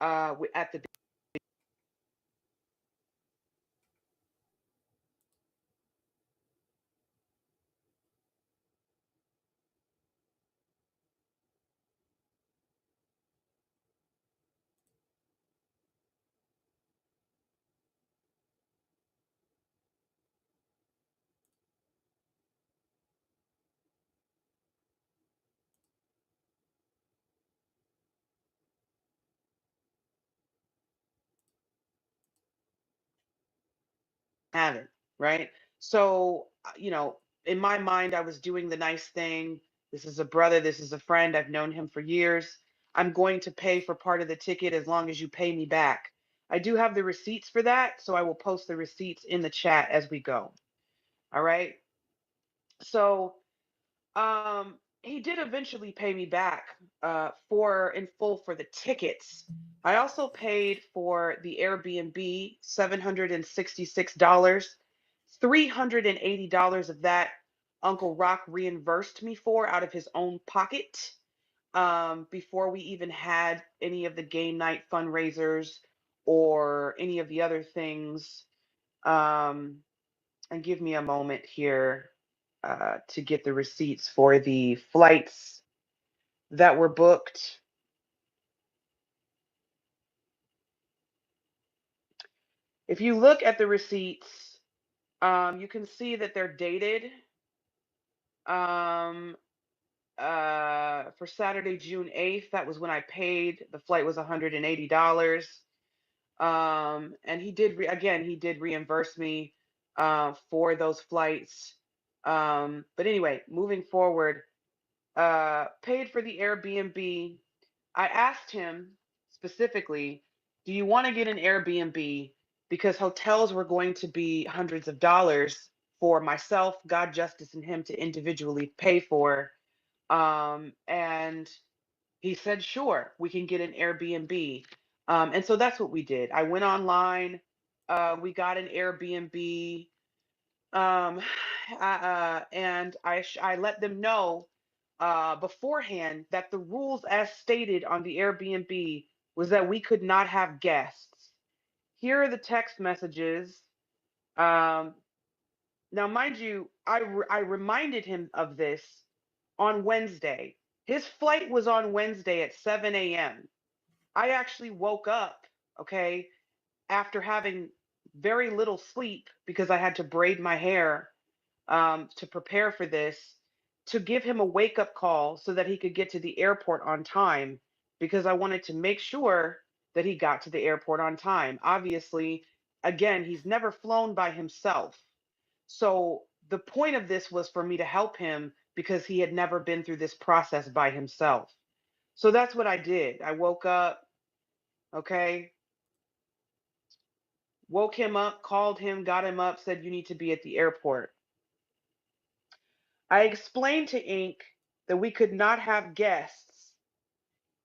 at the haven't, right? So, in my mind, I was doing the nice thing. This is a brother, this is a friend. I've known him for years. I'm going to pay for part of the ticket as long as you pay me back. I do have the receipts for that, so I will post the receipts in the chat as we go. All right. So, he did eventually pay me back for in full for the tickets. I also paid for the Airbnb, $766. $380 of that Uncle Rock reimbursed me for out of his own pocket, before we even had any of the game night fundraisers or any of the other things. Um, and give me a moment here to get the receipts for the flights that were booked. If you look at the receipts, you can see that they're dated. Um, for Saturday, June 8th, that was when I paid. The flight was $180. And he did reimburse me for those flights. But anyway, moving forward, paid for the Airbnb. I asked him specifically, do you want to get an Airbnb? Because hotels were going to be hundreds of dollars for myself, God Justice, and him to individually pay for. And he said, sure, we can get an Airbnb. And so that's what we did. I went online, we got an Airbnb, um, and I let them know beforehand that the rules as stated on the Airbnb was that we could not have guests. Here are the text messages. Um, Now, mind you, I reminded him of this on Wednesday. His flight was on Wednesday at 7 a.m. I actually woke up, okay, after having very little sleep because I had to braid my hair to prepare for this, to give him a wake up call so that he could get to the airport on time, because I wanted to make sure that he got to the airport on time. Obviously, again, he's never flown by himself. So the point of this was for me to help him because he had never been through this process by himself. So that's what I did. I woke up, okay, woke him up, called him, got him up, said, you need to be at the airport. I explained to Inc. that we could not have guests.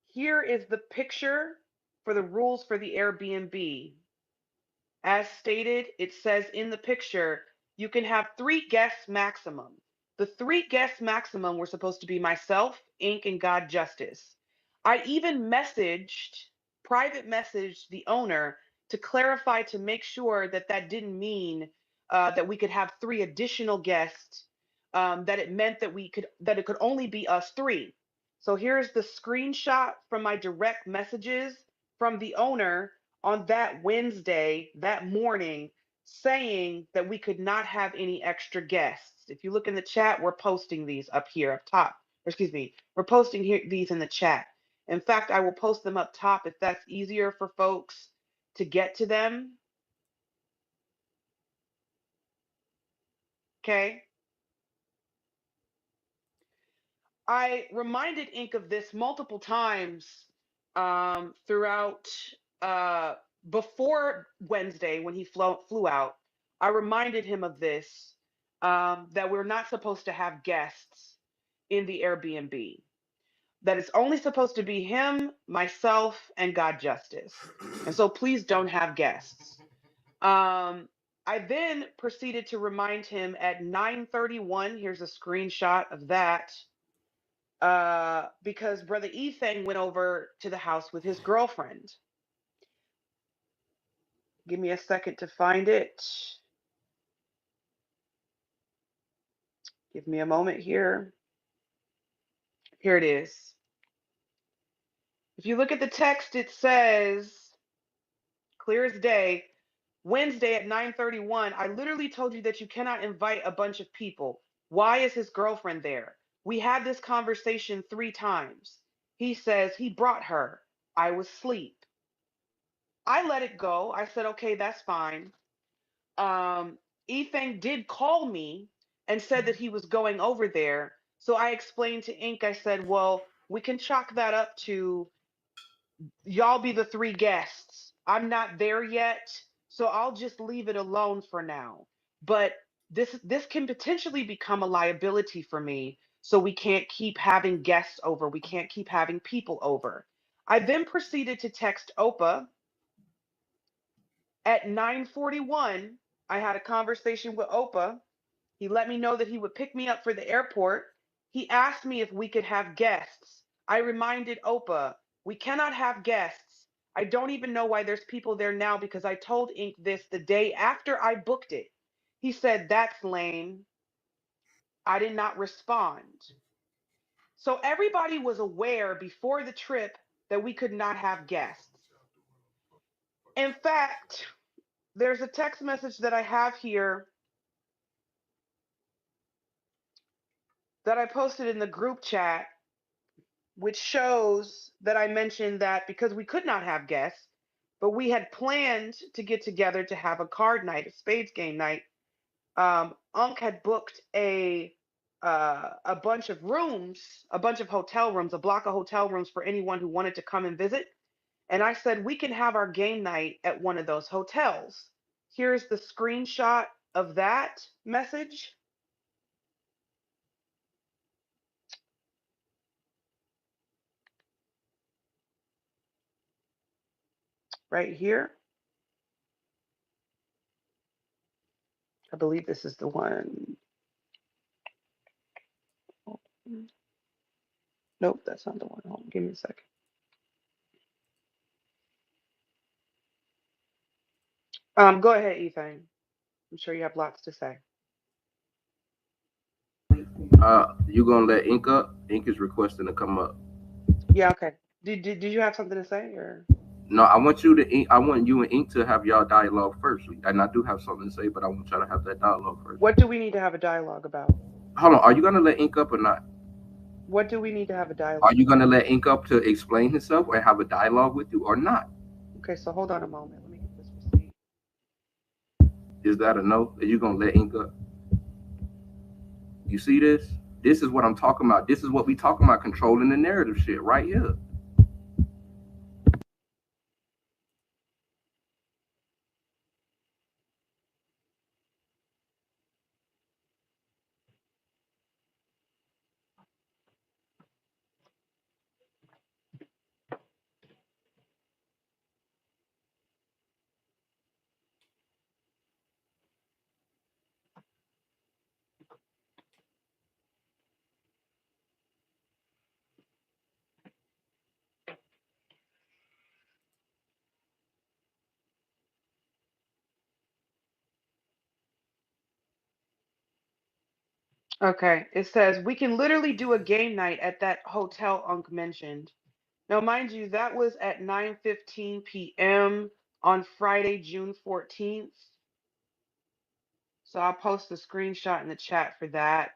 Here is the picture for the rules for the Airbnb. As stated, it says in the picture, you can have 3 guests maximum. The 3 guests maximum were supposed to be myself, Inc., and God Justice. I even private messaged the owner to clarify to make sure that that didn't mean that we could have 3 additional guests, that it meant that it could only be us 3. So here's the screenshot from my direct messages from the owner on that Wednesday, that morning, saying that we could not have any extra guests. If you look in the chat, we're posting these up here up top. Or excuse me, we're posting these in the chat. In fact, I will post them up top if that's easier for folks to get to them. Okay. I reminded Inc. of this multiple times throughout, uh, before Wednesday when he flew out. I reminded him of this, that we're not supposed to have guests in the Airbnb, that it's only supposed to be him, myself, and God Justice. And so please don't have guests. Um, I then proceeded to remind him at 9:31. Here's a screenshot of that, because Brother Ethang went over to the house with his girlfriend. Give me a second to find it. Give me a moment here. Here it is. If you look at the text, it says, clear as day, Wednesday at 9:31, I literally told you that you cannot invite a bunch of people. Why is his girlfriend there? We had this conversation 3 times. He says he brought her. I was asleep. I let it go. I said, okay, that's fine. Ethan did call me and said that he was going over there. So I explained to Ink, I said, well, we can chalk that up to y'all be the 3 guests. I'm not there yet, so I'll just leave it alone for now. But this can potentially become a liability for me, so we can't keep having guests over. We can't keep having people over. I then proceeded to text Opa at 9:41. I had a conversation with Opa. He let me know that he would pick me up for the airport. He asked me if we could have guests. I reminded Opa, we cannot have guests. I don't even know why there's people there now because I told Ink this the day after I booked it. He said, that's lame. I did not respond. So everybody was aware before the trip that we could not have guests. In fact, there's a text message that I have here that I posted in the group chat, which shows that I mentioned that because we could not have guests, but we had planned to get together to have a card night, a spades game night. Unc had booked a bunch of rooms, a bunch of hotel rooms, a block of hotel rooms for anyone who wanted to come and visit. And I said we can have our game night at one of those hotels. Here's the screenshot of that message right here. I believe this is the one. Nope, that's not the one. Hold on, give me a second. Go ahead, Ethan. I'm sure you have lots to say. You gonna let Ink up? Ink is requesting to come up. Yeah, okay. Did you have something to say or No, I want you to Ink. I want you and Ink to have y'all dialogue first. And I do have something to say, but I want y'all to have that dialogue first. what do we need to have a dialogue about? Hold on. Are you gonna let Ink up or not? What do we need to have a Are dialogue you gonna about? let Ink up to explain himself or have a dialogue with you or not? Okay, so hold on a moment. Let me get this receipt. Is that a no? Are you gonna let Ink up? You see this? This is what I'm talking about. This is what we talking about. Controlling the narrative shit right here. Okay, it says we can literally do a game night at that hotel Unc mentioned. Now, mind you, that was at 9:15 p.m. on Friday, June 14th. So I'll post a screenshot in the chat for that.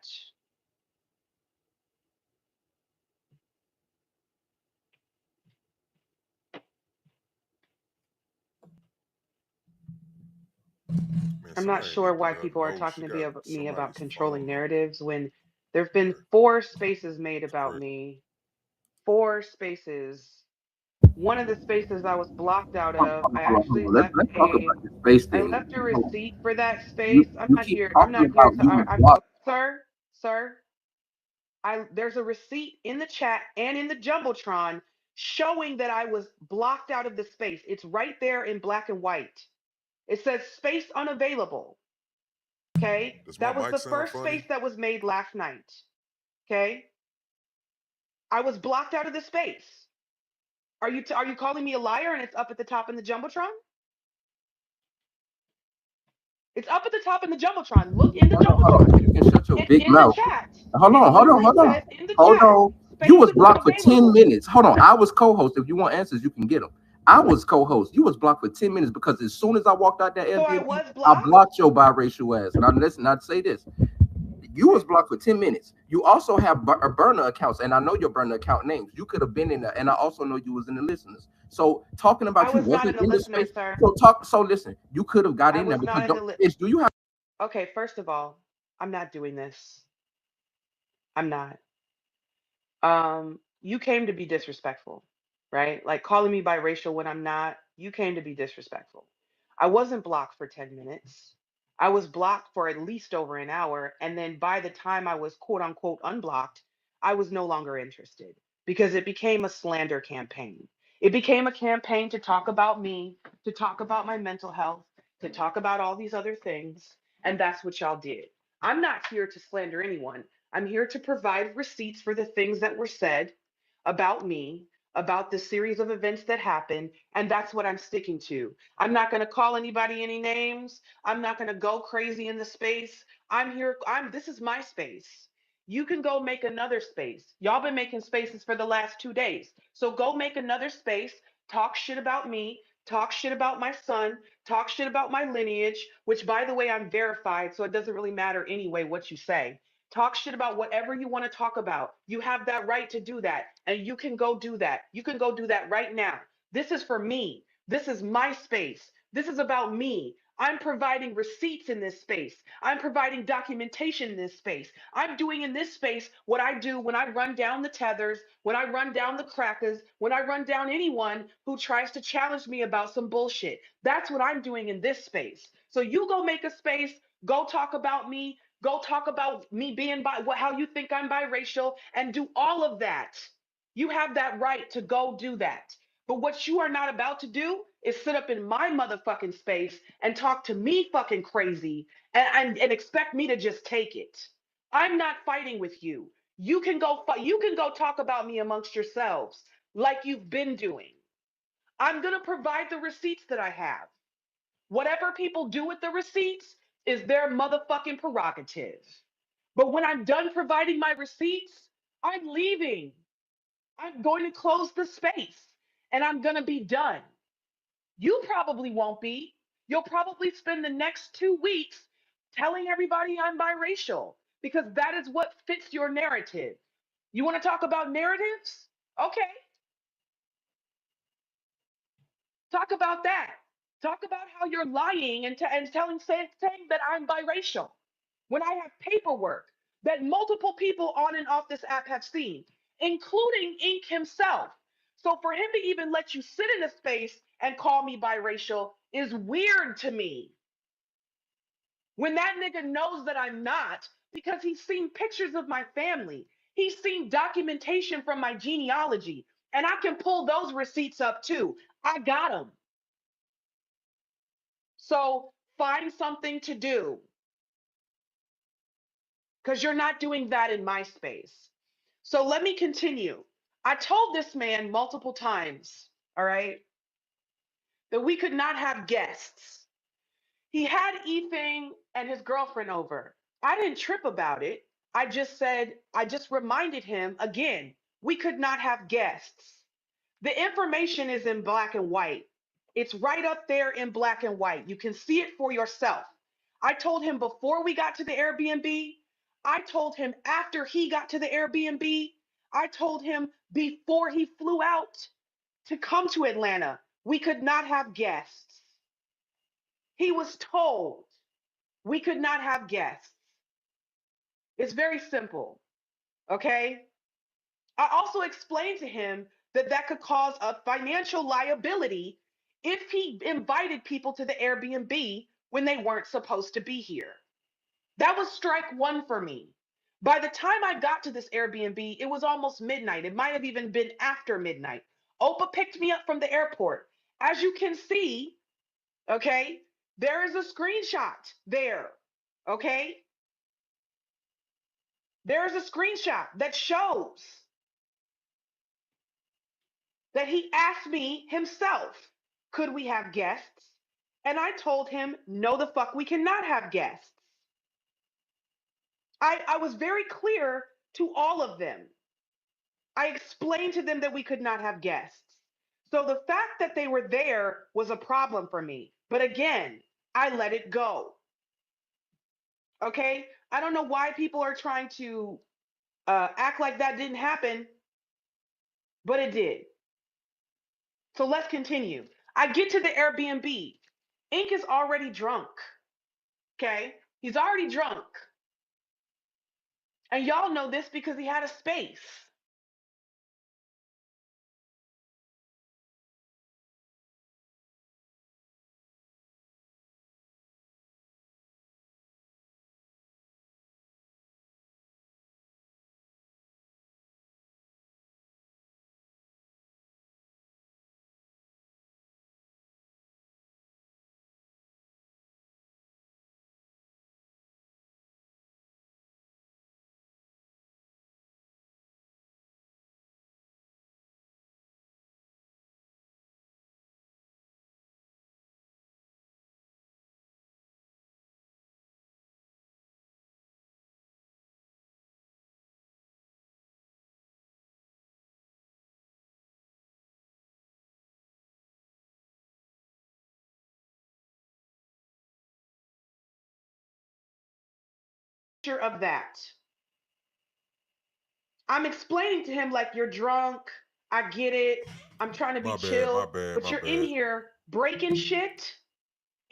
Man, I'm not somebody sure need to why let her people are know talking she to got me about somebody's controlling phone number. narratives when there have been Like, 4 spaces made it's about crazy. me. 4 spaces. One of the spaces I was blocked out Hold of, on, I hold on, hold actually on. Let's talk about this space I thing. left a Hold on. receipt for that You space. you keep I'm talking not here about to you was I'm blocked. sir, there's a receipt in the chat and in the Jumbotron showing that I was blocked out of the space. It's right there in black and white. It says space unavailable. Okay? Does my That was mic the sound first funny? space that was made last night. Okay? I was blocked out of the space. Are you calling me a liar and it's up at the top in the Jumbotron? It's up at the top in the Jumbotron. Look in the Hold on. Jumbotron. You can shut your It's big in the mouth. chat. Hold It on, hold on, literally hold on. says in the Hold chat, on. You was spaces are blocked for 10 available. minutes. Hold on. I was co-host. If you want answers, you can get them. I was co-host. You was blocked for 10 minutes because as soon as I walked out that So I Airbnb, was I blocked. blocked your biracial ass. Now listen, I'd say this. You was Okay. blocked for 10 minutes. You also have burner accounts, and I know your burner account names. You could have been in there, and I also know you was in the listeners. So talking I about you was not in wasn't the in the listener, space. sir. So listen, you could have got I in there was because not in the don't list. is do you have Okay, first of all, I'm not doing this. I'm not. You came to be disrespectful, right? Like calling me biracial when I'm not. You came to be disrespectful. I wasn't blocked for 10 minutes. I was blocked for at least over an hour. And then by the time I was quote unquote unblocked, I was no longer interested because it became a slander campaign. It became a campaign to talk about me, to talk about my mental health, to talk about all these other things. And that's what y'all did. I'm not here to slander anyone. I'm here to provide receipts for the things that were said about me, about the series of events that happened, and that's what I'm sticking to. I'm not going to call anybody any names. I'm not going to go crazy in the space. I'm here. This is my space. You can go make another space. Y'all been making spaces for the last 2 days. So go make another space, talk shit about me, talk shit about my son, talk shit about my lineage, which by the way, I'm verified, so it doesn't really matter anyway what you say. Talk shit about whatever you want to talk about. You have that right to do that. And you can go do that. You can go do that right now. This is for me. This is my space. This is about me. I'm providing receipts in this space. I'm providing documentation in this space. I'm doing in this space what I do when I run down the tethers, when I run down the crackers, when I run down anyone who tries to challenge me about some bullshit. That's what I'm doing in this space. So you go make a space, go talk about me, go talk about me being how you think I'm biracial, and do all of that. You have that right to go do that. But what you are not about to do is sit up in my motherfucking space and talk to me fucking crazy and expect me to just take it. I'm not fighting with you. You can go fight. You can go talk about me amongst yourselves like you've been doing. I'm going to provide the receipts that I have. Whatever people do with the receipts is their motherfucking prerogative. But when I'm done providing my receipts, I'm leaving. I'm going to close the space and I'm going to be done. You probably won't be. You'll probably spend the next 2 weeks telling everybody I'm biracial because that is what fits your narrative. You want to talk about narratives? Okay, talk about that. Talk about how you're lying and saying that I'm biracial when I have paperwork that multiple people on and off this app have seen, including Ink himself. So for him to even let you sit in a space and call me biracial is weird to me. When that nigga knows that I'm not, because he's seen pictures of my family, he's seen documentation from my genealogy, and I can pull those receipts up too. I got them. So find something to do because you're not doing that in my space. So let me continue. I told this man multiple times, all right, that we could not have guests. He had Ethan and his girlfriend over. I didn't trip about it. I just reminded him again, we could not have guests. The information is in black and white. It's right up there in black and white. You can see it for yourself. I told him before we got to the Airbnb. I told him after he got to the Airbnb. I told him before he flew out to come to Atlanta. We could not have guests. He was told we could not have guests. It's very simple. Okay. I also explained to him that that could cause a financial liability if he invited people to the Airbnb when they weren't supposed to be here. That was strike one for me. By the time I got to this Airbnb, it was almost midnight. It might have even been after midnight. Opa picked me up from the airport. As you can see, okay, there is a screenshot there. Okay, there is a screenshot that shows that he asked me himself, could we have guests? And I told him, no, the fuck, we cannot have guests. I was very clear to all of them. I explained to them that we could not have guests. So the fact that they were there was a problem for me. But again, I let it go. Okay? I don't know why people are trying to act like that didn't happen, but it did. So let's continue. I get to the Airbnb. Ink is already drunk. Okay? He's already drunk. And y'all know this because he had a space. Of that. I'm explaining to him, like, you're drunk. I get it. I'm trying to be My bad, my chill. bad, But my you're in bad. here breaking shit,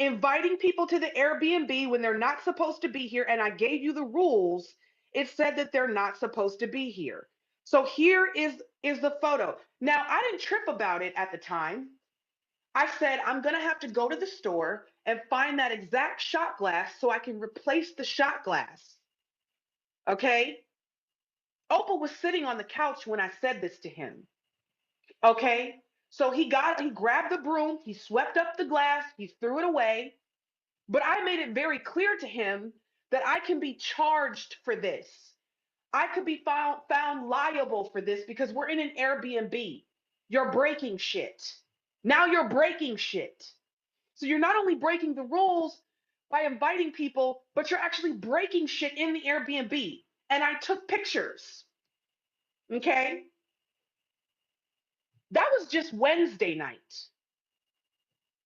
inviting people to the Airbnb when they're not supposed to be here. And I gave you the rules. It said that they're not supposed to be here. So here is the photo. Now, I didn't trip about it at the time. I said, I'm going to have to go to the store and find that exact shot glass so I can replace the shot glass. Okay? Opal was sitting on the couch when I said this to him. Okay? So he grabbed the broom, he swept up the glass, he threw it away. But I made it very clear to him that I can be charged for this. I could be found liable for this because we're in an Airbnb. You're breaking shit. Now you're breaking shit. So you're not only breaking the rules by inviting people, but you're actually breaking shit in the Airbnb. And I took pictures. Okay? That was just Wednesday night.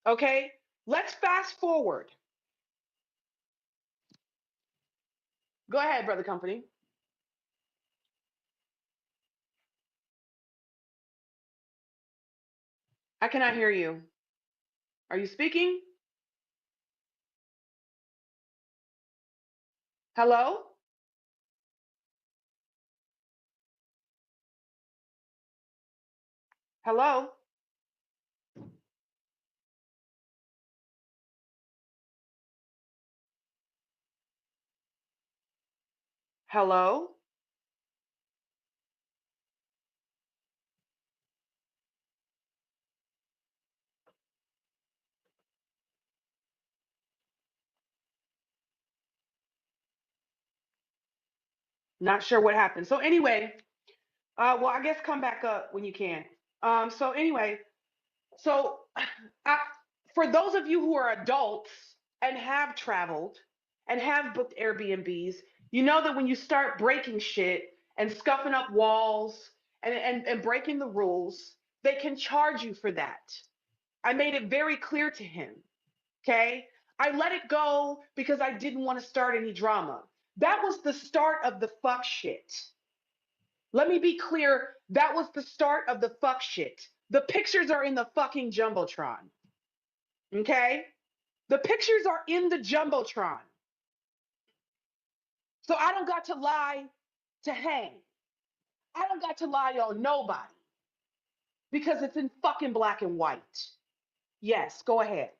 Okay? Let's fast forward. Go ahead, Brother Company. I cannot hear you. Are you speaking? Hello? Hello? Hello? Not sure what happened. So anyway, well, I guess come back up when you can. So anyway, so I, for those of you who are adults and have traveled and have booked Airbnbs, you know that when you start breaking shit and scuffing up walls and breaking the rules, they can charge you for that. I made it very clear to him. Okay. I let it go because I didn't want to start any drama. That was the start of the fuck shit. Let me be clear. That was the start of the fuck shit. The pictures are in the fucking Jumbotron. Okay. The pictures are in the Jumbotron. So I don't got to lie to hang. I don't got to lie on nobody because it's in fucking black and white. Yes, go ahead.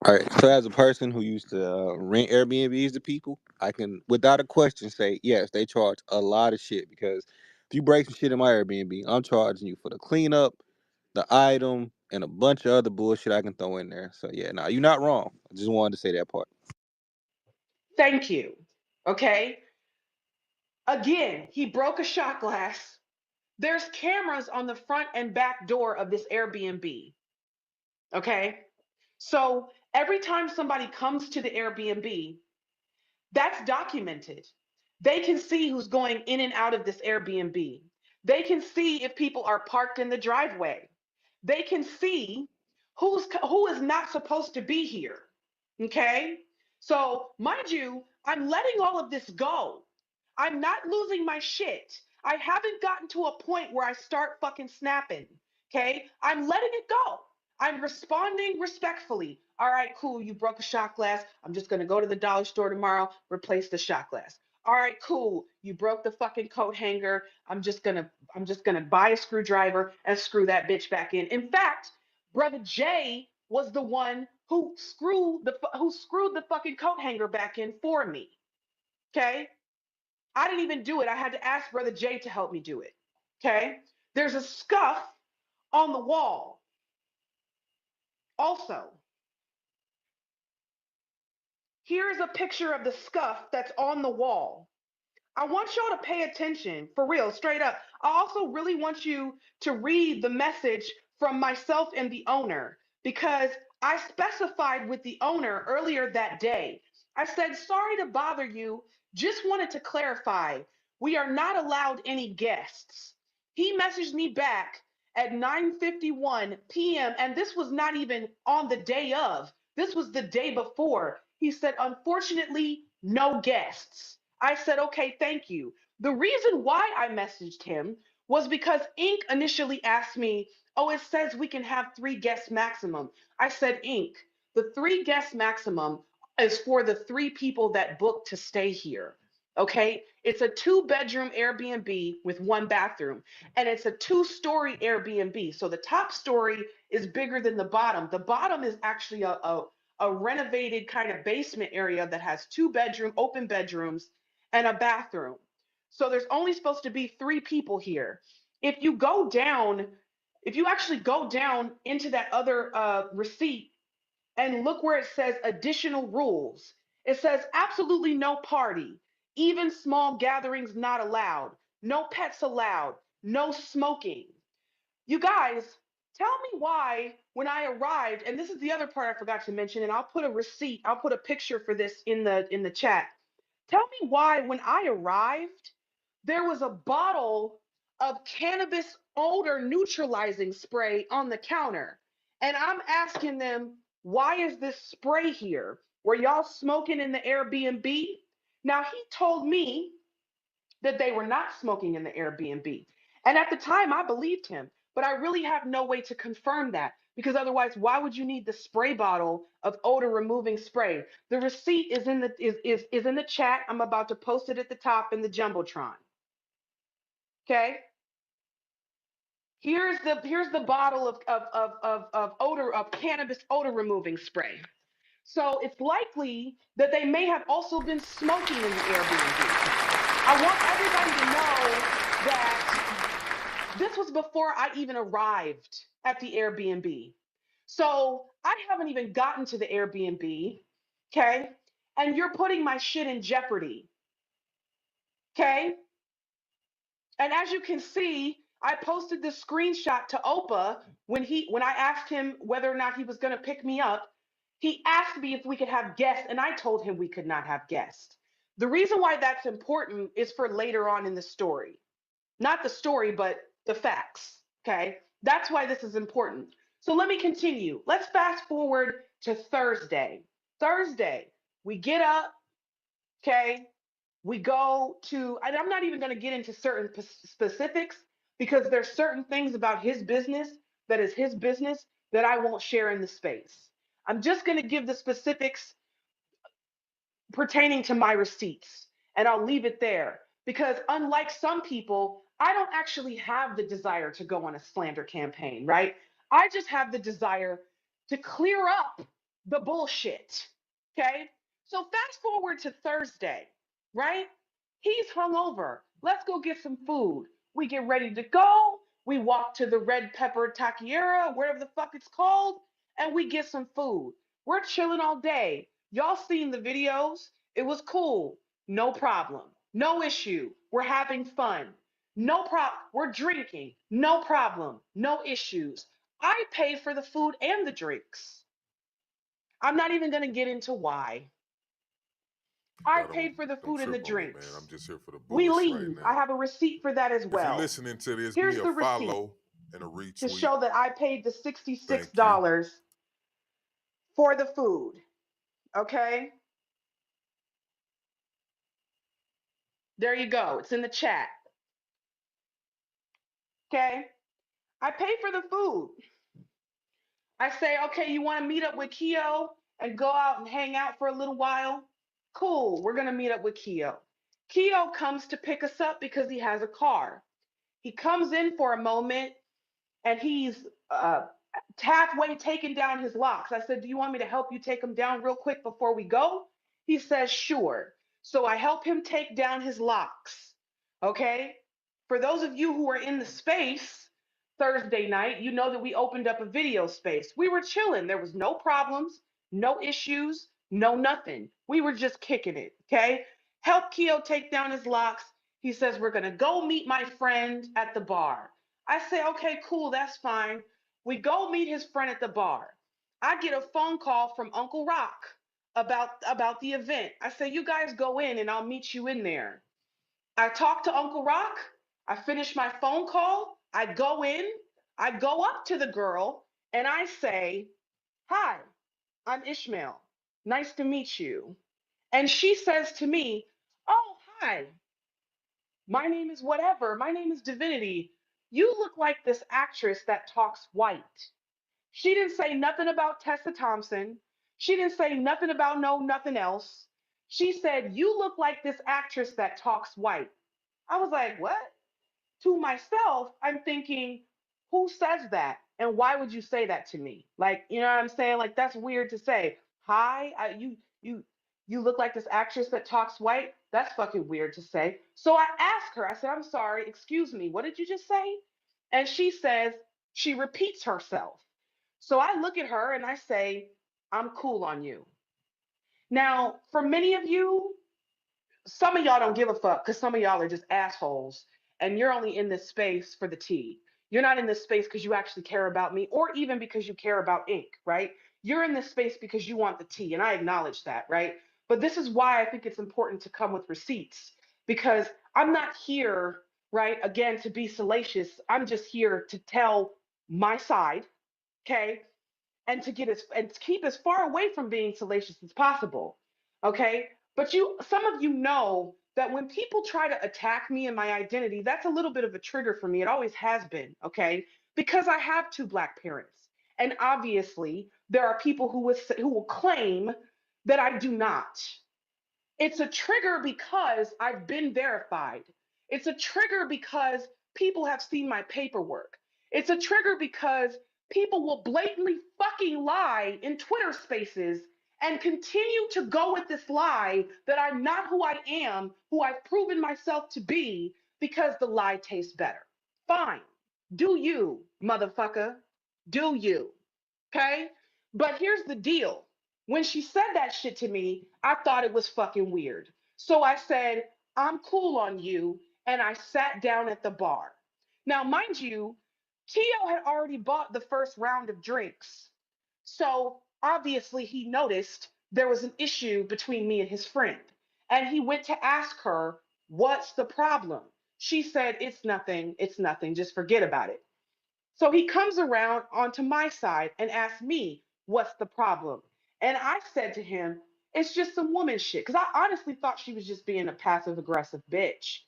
All right. So, as a person who used to rent Airbnbs to people, I can, without a question, say yes, they charge a lot of shit because if you break some shit in my Airbnb, I'm charging you for the cleanup, the item, and a bunch of other bullshit I can throw in there. So, yeah, you're not wrong. I just wanted to say that part. Thank you. Okay. Again, he broke a shot glass. There's cameras on the front and back door of this Airbnb. Okay. So Every time somebody comes to the Airbnb, that's documented. They can see who's going in and out of this Airbnb. They can see if people are parked in the driveway. They can see who is not supposed to be here. Okay? So, mind you, I'm letting all of this go. I'm not losing my shit. I haven't gotten to a point where I start fucking snapping. Okay? I'm letting it go. I'm responding respectfully. All right, cool. You broke a shot glass. I'm just going to go to the dollar store tomorrow, replace the shot glass. All right, cool. You broke the fucking coat hanger. I'm just going to buy a screwdriver and screw that bitch back in. In fact, brother Jay was the one who screwed the fucking coat hanger back in for me. Okay? I didn't even do it. I had to ask brother Jay to help me do it. Okay? There's a scuff on the wall. Also, here's a picture of the scuff that's on the wall. I want y'all to pay attention, for real, straight up. I also really want you to read the message from myself and the owner, because I specified with the owner earlier that day. I said, sorry to bother you, just wanted to clarify, we are not allowed any guests. He messaged me back at 9:51 p.m., and this was not even on the day of, this was the day before. He said, unfortunately, no guests. I said, okay, thank you. The reason why I messaged him was because Inc. initially asked me, oh, it says we can have 3 guests maximum. I said, Inc., the 3 guests maximum is for the 3 people that booked to stay here. Okay, it's a 2-bedroom Airbnb with 1 bathroom, and it's a 2-story Airbnb. So the top story is bigger than the bottom. The bottom is actually a renovated kind of basement area that has 2 open bedrooms and a bathroom. So there's only supposed to be 3 people here. If you go down, if you actually go down into that other receipt and look where it says additional rules, it says absolutely no party, even small gatherings not allowed, no pets allowed, no smoking. You guys, tell me why when I arrived, and this is the other part I forgot to mention, and I'll put a receipt, I'll put a picture for this in the chat. Tell me why when I arrived, there was a bottle of cannabis odor neutralizing spray on the counter. And I'm asking them, why is this spray here? Were y'all smoking in the Airbnb? Now, he told me that they were not smoking in the Airbnb. And at the time, I believed him, but I really have no way to confirm that, because otherwise, why would you need the spray bottle of odor removing spray? The receipt is in the chat. I'm about to post it at the top in the Jumbotron. Okay? Here's the bottle of odor of cannabis odor removing spray. So it's likely that they may have also been smoking in the Airbnb. I want everybody to know that this was before I even arrived at the Airbnb. So I haven't even gotten to the Airbnb, okay? And you're putting my shit in jeopardy, okay? And as you can see, I posted this screenshot to Opa when I asked him whether or not he was going to pick me up. He asked me if we could have guests, and I told him we could not have guests. The reason why that's important is for later on in the story. Not the story, but the facts. Okay? That's why this is important. So let me continue. Let's fast forward to Thursday. Thursday, we get up, okay? We go to, and I'm not even going to get into certain specifics, because there's certain things about his business that is his business that I won't share in the space. I'm just going to give the specifics pertaining to my receipts, and I'll leave it there, because unlike some people, I don't actually have the desire to go on a slander campaign, right? I just have the desire to clear up the bullshit. Okay? So fast forward to Thursday, right? He's hungover. Let's go get some food. We get ready to go. We walk to the Red Pepper Taquiera, whatever the fuck it's called, and we get some food. We're chilling all day. Y'all seen the videos? It was cool. No problem. No issue. We're having fun. No problem. We're drinking. No problem. No issues. I pay for the food and the drinks. I'm not even going to get into why. I paid for the Don't food and the trip on me, man. I'm drinks. just here for the We bullshit right leave. I now. have a receipt for that as If you're well. listening to this, give me Here's a the receipt follow and a to retweet. show that I paid the Thank you. $66 for the food. Okay? There you go. It's in the chat. Okay? I paid for the food. I say, okay, you want to meet up with Keo and go out and hang out for a little while? Cool. We're going to meet up with Keo. Keo comes to pick us up because he has a car. He comes in for a moment and he's halfway taking down his locks. I said, do you want me to help you take them down real quick before we go? He says, sure. So I help him take down his locks. Okay? For those of you who are in the space Thursday night, you know that we opened up a video space. We were chilling. There was no problems, no issues, no nothing. We were just kicking it. Okay? Help Keo take down his locks. He says, we're going to go meet my friend at the bar. I say, okay, cool, that's fine. We go meet his friend at the bar. I get a phone call from Uncle Rock about the event. I say, you guys go in and I'll meet you in there. I talk to Uncle Rock. I finish my phone call. I go in. I go up to the girl and I say, hi, I'm Ishmael. Nice to meet you. And she says to me, oh, hi, my name is whatever. My name is Divinity. You look like this actress that talks white. She didn't say nothing about Tessa Thompson. She didn't say nothing about nothing else. She said, you look like this actress that talks white. I was like, what? To myself, I'm thinking, who says that? And why would you say that to me? Like, you know what I'm saying? Like, that's weird to say. Hi, you look like this actress that talks white. That's fucking weird to say. So I asked her, I said, I'm sorry, excuse me, what did you just say? And she says, she repeats herself. So I look at her and I say, I'm cool on you. Now, for many of you, some of y'all don't give a fuck because some of y'all are just assholes and you're only in this space for the tea. You're not in this space because you actually care about me or even because you care about ink, right? You're in this space because you want the tea, and I acknowledge that, right? But this is why I think it's important to come with receipts because I'm not here, right, again, to be salacious. I'm just here to tell my side, okay? And to get as and to keep as far away from being salacious as possible. Okay. But some of you know that when people try to attack me and my identity, that's a little bit of a trigger for me. It always has been. Okay. Because I have two Black parents. And obviously, there are people who will claim that I do not. It's a trigger because I've been verified. It's a trigger because people have seen my paperwork. It's a trigger because people will blatantly fucking lie in Twitter spaces and continue to go with this lie that I'm not who I am, who I've proven myself to be, because the lie tastes better. Fine. Do you, motherfucker. Do you. Okay? But here's the deal. When she said that shit to me, I thought it was fucking weird. So I said, I'm cool on you. And I sat down at the bar. Now, mind you, Tio had already bought the first round of drinks. So obviously he noticed there was an issue between me and his friend. And he went to ask her, what's the problem? She said, it's nothing, just forget about it. So he comes around onto my side and asks me, what's the problem? And I said to him, it's just some woman shit. Because I honestly thought she was just being a passive aggressive bitch.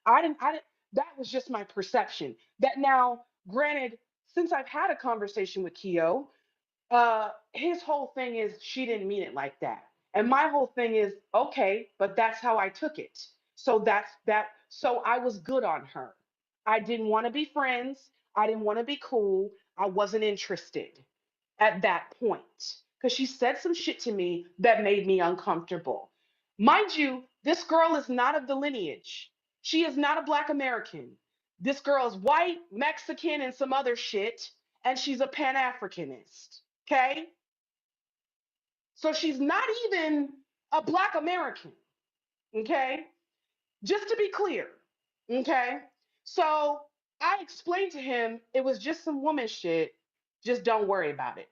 That was just my perception. That now, granted, since I've had a conversation with Keo, his whole thing is she didn't mean it like that. And my whole thing is, okay, but that's how I took it. So that's that. So I was good on her. I didn't want to be friends. I didn't want to be cool. I wasn't interested at that point because she said some shit to me that made me uncomfortable. Mind you, this girl is not of the lineage. She is not a Black American. This girl is white, Mexican, and some other shit, and she's a Pan Africanist. Okay? So she's not even a Black American. Okay? Just to be clear. Okay? So I explained to him it was just some woman shit. Just don't worry about it.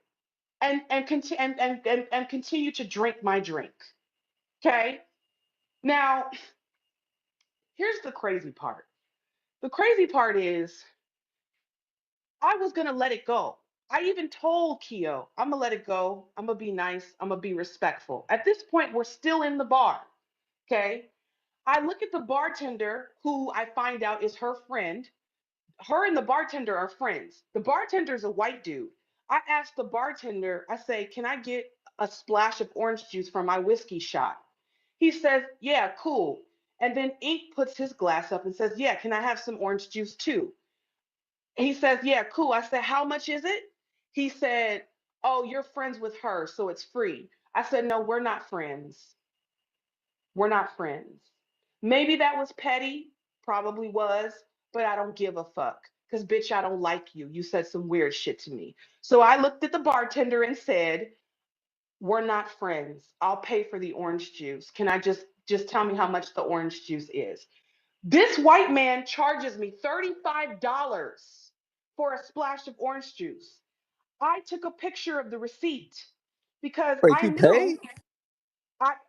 and continue to drink my drink. Okay. Now, here's the crazy part. The crazy part is I was gonna let it go. I even told Keo, I'm gonna let it go. I'm gonna be nice. I'm gonna be respectful. At this point, we're still in the bar. Okay. I look at the bartender, who I find out is her friend. Her and the bartender are friends. The bartender's a white dude. I asked the bartender, I say, can I get a splash of orange juice for my whiskey shot? He says, yeah, cool. And then Ink puts his glass up and says, yeah, can I have some orange juice too? He says, yeah, cool. I said, how much is it? He said, oh, you're friends with her, so it's free. I said, no, we're not friends. We're not friends. Maybe that was petty, probably was, but I don't give a fuck. Because, bitch, I don't like you. You said some weird shit to me. So I looked at the bartender and said, we're not friends. I'll pay for the orange juice. Can I just tell me how much the orange juice is? This white man charges me $35 for a splash of orange juice. I took a picture of the receipt because Wait, I you knew paid?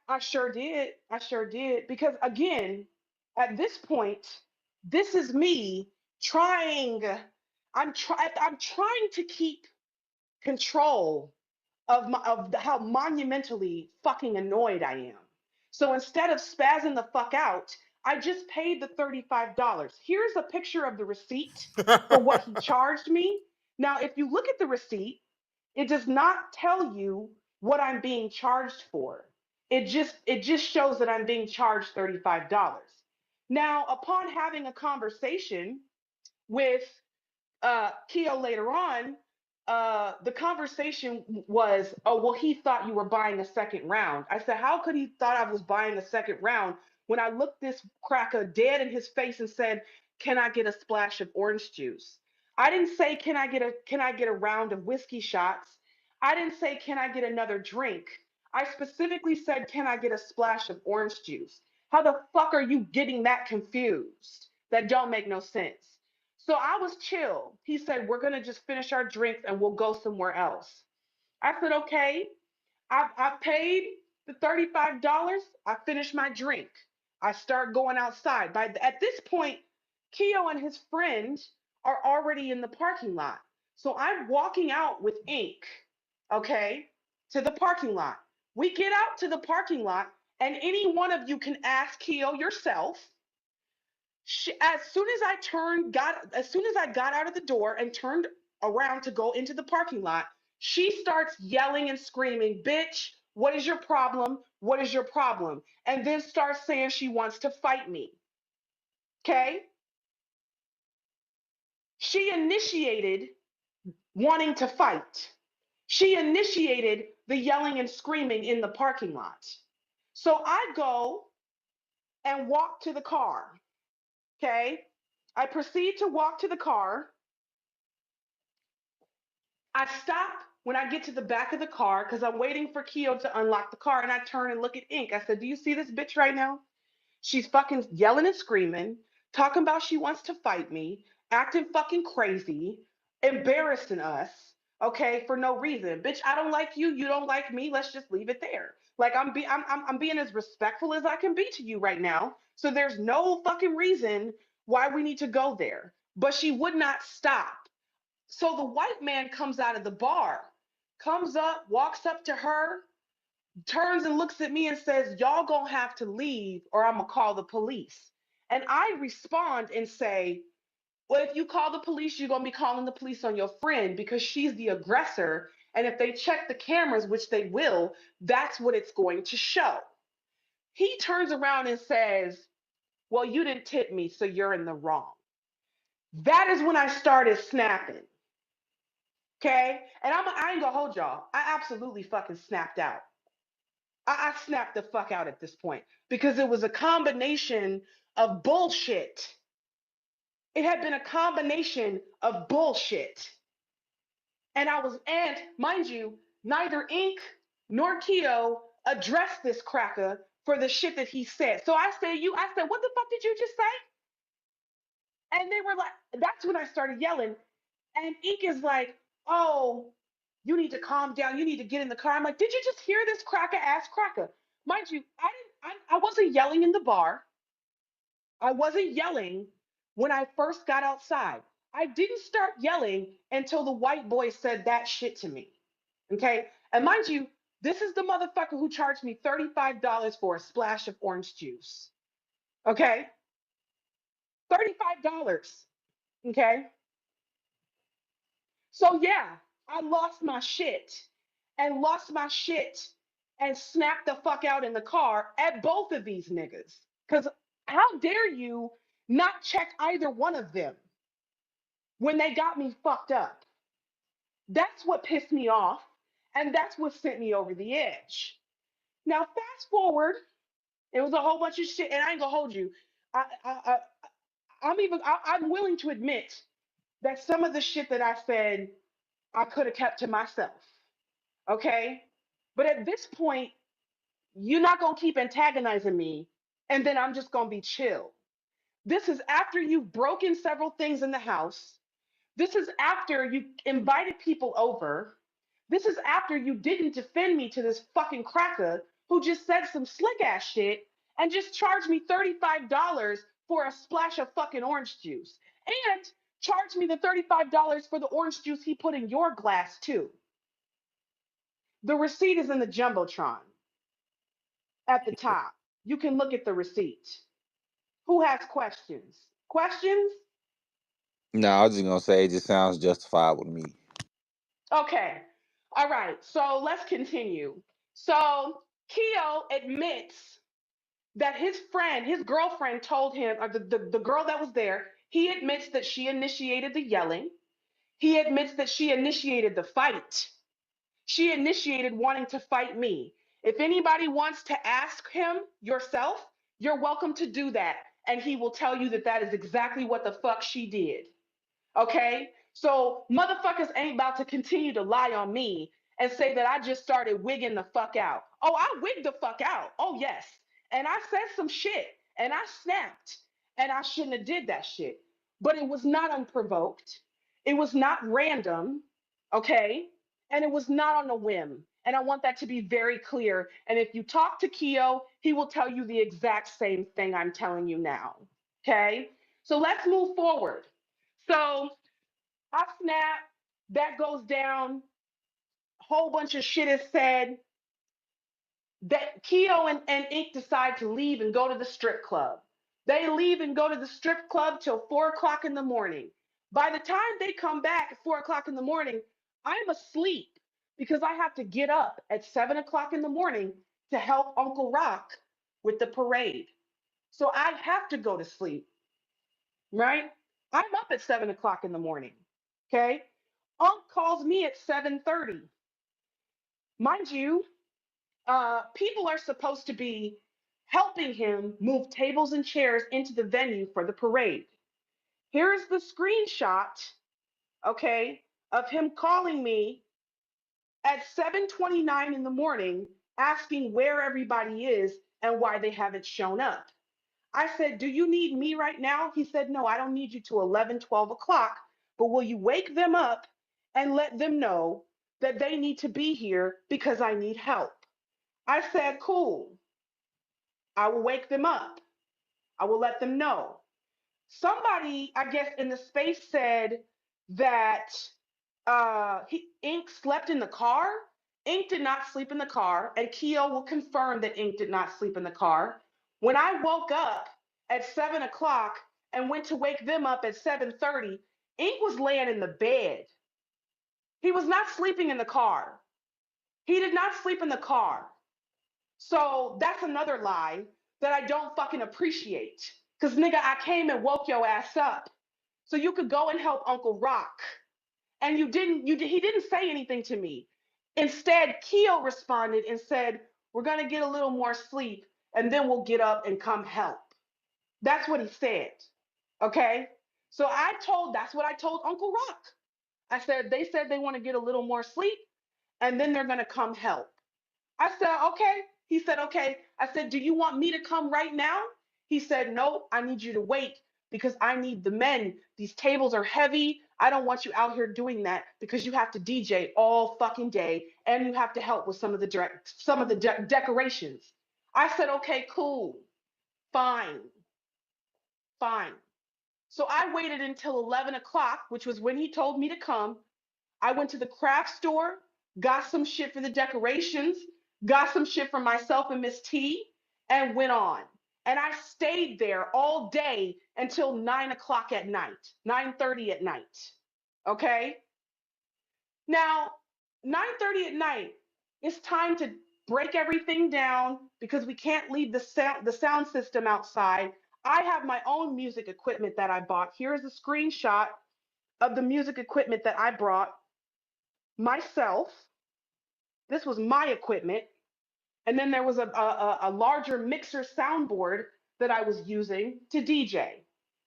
I sure did. I sure did. Because again, at this point, this is me trying. I'm trying to keep control of how monumentally fucking annoyed I am. So instead of spazzing the fuck out, I just paid the $35. Here's a picture of the receipt for what he charged me. Now, if you look at the receipt, it does not tell you what I'm being charged for. It just shows that I'm being charged $35. Now, upon having a conversation with Keo later on, the conversation was, oh, well, he thought you were buying a second round. I said, how could he thought I was buying a second round when I looked this cracker dead in his face and said, can I get a splash of orange juice? I didn't say, can I get a round of whiskey shots? I didn't say, can I get another drink? I specifically said, can I get a splash of orange juice? How the fuck are you getting that confused? That don't make no sense. So I was chill. He said, we're going to just finish our drinks and we'll go somewhere else. I said, okay. I paid the $35. I finished my drink. I start going outside. At this point, Keo and his friend are already in the parking lot. So I'm walking out with Ink, okay, to the parking lot. We get out to the parking lot, and any one of you can ask Keo yourself. As soon as I got out of the door and turned around to go into the parking lot, she starts yelling and screaming, bitch, what is your problem? What is your problem? And then starts saying she wants to fight me. Okay? She initiated wanting to fight. She initiated the yelling and screaming in the parking lot. So I go and walk to the car. Okay? I proceed to walk to the car. I stop when I get to the back of the car because I'm waiting for Keo to unlock the car, and I turn and look at Ink. I said, do you see this bitch right now? She's fucking yelling and screaming, talking about she wants to fight me, acting fucking crazy, embarrassing us, okay, for no reason. Bitch, I don't like you, you don't like me. Let's just leave it there. Like I'm being as respectful as I can be to you right now. So there's no fucking reason why we need to go there. But she would not stop. So the white man comes out of the bar, comes up, walks up to her, turns and looks at me and says, y'all gonna have to leave or I'm gonna call the police. And I respond and say, well, if you call the police, you're gonna be calling the police on your friend because she's the aggressor. And if they check the cameras, which they will, that's what it's going to show. He turns around and says, well, you didn't tip me, so you're in the wrong. That is when I started snapping. Okay. And I ain't gonna hold y'all. I absolutely fucking snapped out. I snapped the fuck out at this point because it was a combination of bullshit. It had been a combination of bullshit. And mind you, neither Ink nor Keo addressed this cracker for the shit that he said. So I said, what the fuck did you just say? And they were like, that's when I started yelling. And Ink is like, oh, You need to calm down. You need to get in the car. I'm like, did you just hear this cracker ass cracker? Mind you, I wasn't yelling in the bar. I wasn't yelling when I first got outside. I didn't start yelling until the white boy said that shit to me. Okay. And mind you, this is the motherfucker who charged me $35 for a splash of orange juice. Okay. $35. Okay. So yeah, I lost my shit and snapped the fuck out in the car at both of these niggas. Because how dare you not check either one of them when they got me fucked up? That's what pissed me off. And that's what sent me over the edge. Now, fast forward, it was a whole bunch of shit, and I ain't gonna hold you. I, I, I, I'm willing to admit that some of the shit that I said, I could have kept to myself. Okay. But at this point, you're not going to keep antagonizing me, and then I'm just going to be chill. This is after you've broken several things in the house. This is after you invited people over. This is after you didn't defend me to this fucking cracker who just said some slick ass shit and just charged me $35 for a splash of fucking orange juice. And charged me the $35 for the orange juice he put in your glass, too. The receipt is in the Jumbotron at the top. You can look at the receipt. Who has questions? Questions? No, I was just gonna say it just sounds justifiable to me. Okay. All right. So let's continue. So Keo admits that his friend, his girlfriend told him, or the girl that was there, he admits that she initiated the yelling. He admits that she initiated the fight. She initiated wanting to fight me. If anybody wants to ask him yourself, you're welcome to do that. And he will tell you that that is exactly what the fuck she did. Okay? So motherfuckers ain't about to continue to lie on me and say that I just started wigging the fuck out. Oh, I wigged the fuck out. Oh, yes. And I said some shit and I snapped and I shouldn't have did that shit. But it was not unprovoked. It was not random. Okay? And it was not on a whim. And I want that to be very clear. And if you talk to Keo, he will tell you the exact same thing I'm telling you now. Okay? So let's move forward. So I snap, that goes down, a whole bunch of shit is said. That Keo and Ink decide to leave and go to the strip club. They leave and go to the strip club till 4 o'clock in the morning. By the time they come back at 4 o'clock in the morning, I'm asleep because I have to get up at 7 o'clock in the morning to help Uncle Rock with the parade. So I have to go to sleep, right? I'm up at 7 o'clock in the morning. Okay. Unc calls me at 7:30. Mind you, people are supposed to be helping him move tables and chairs into the venue for the parade. Here's the screenshot, okay, of him calling me at 7:29 in the morning asking where everybody is and why they haven't shown up. I said, do you need me right now? He said, no, I don't need you to 11, 12 o'clock, but will you wake them up and let them know that they need to be here because I need help? I said, cool. I will wake them up. I will let them know. Somebody, I guess, in the space said that Ink slept in the car. Ink did not sleep in the car, and Keo will confirm that Ink did not sleep in the car. When I woke up at 7 o'clock and went to wake them up at 7:30, Ink was laying in the bed. He was not sleeping in the car. He did not sleep in the car. So that's another lie that I don't fucking appreciate. Cause nigga, I came and woke your ass up so you could go and help Uncle Rock. And he didn't say anything to me. Instead, Keo responded and said, we're gonna get a little more sleep and then we'll get up and come help. That's what he said. Okay? So that's what I told Uncle Rock. I said, they said they want to get a little more sleep and then they're gonna come help. I said, okay. He said, okay. I said, do you want me to come right now? He said, no, I need you to wait because I need the men. These tables are heavy. I don't want you out here doing that because you have to DJ all fucking day and you have to help with some of the decorations. I said, okay, cool, fine, fine. So I waited until 11 o'clock, which was when he told me to come. I went to the craft store, got some shit for the decorations, got some shit for myself and Miss T, and went on. And I stayed there all day until 9 o'clock at night, 9:30 at night. Okay? Now, 9:30 at night, it's time to break everything down because we can't leave the sound system outside. I have my own music equipment that I bought. Here's a screenshot of the music equipment that I brought myself. This was my equipment. And then there was a larger mixer soundboard that I was using to DJ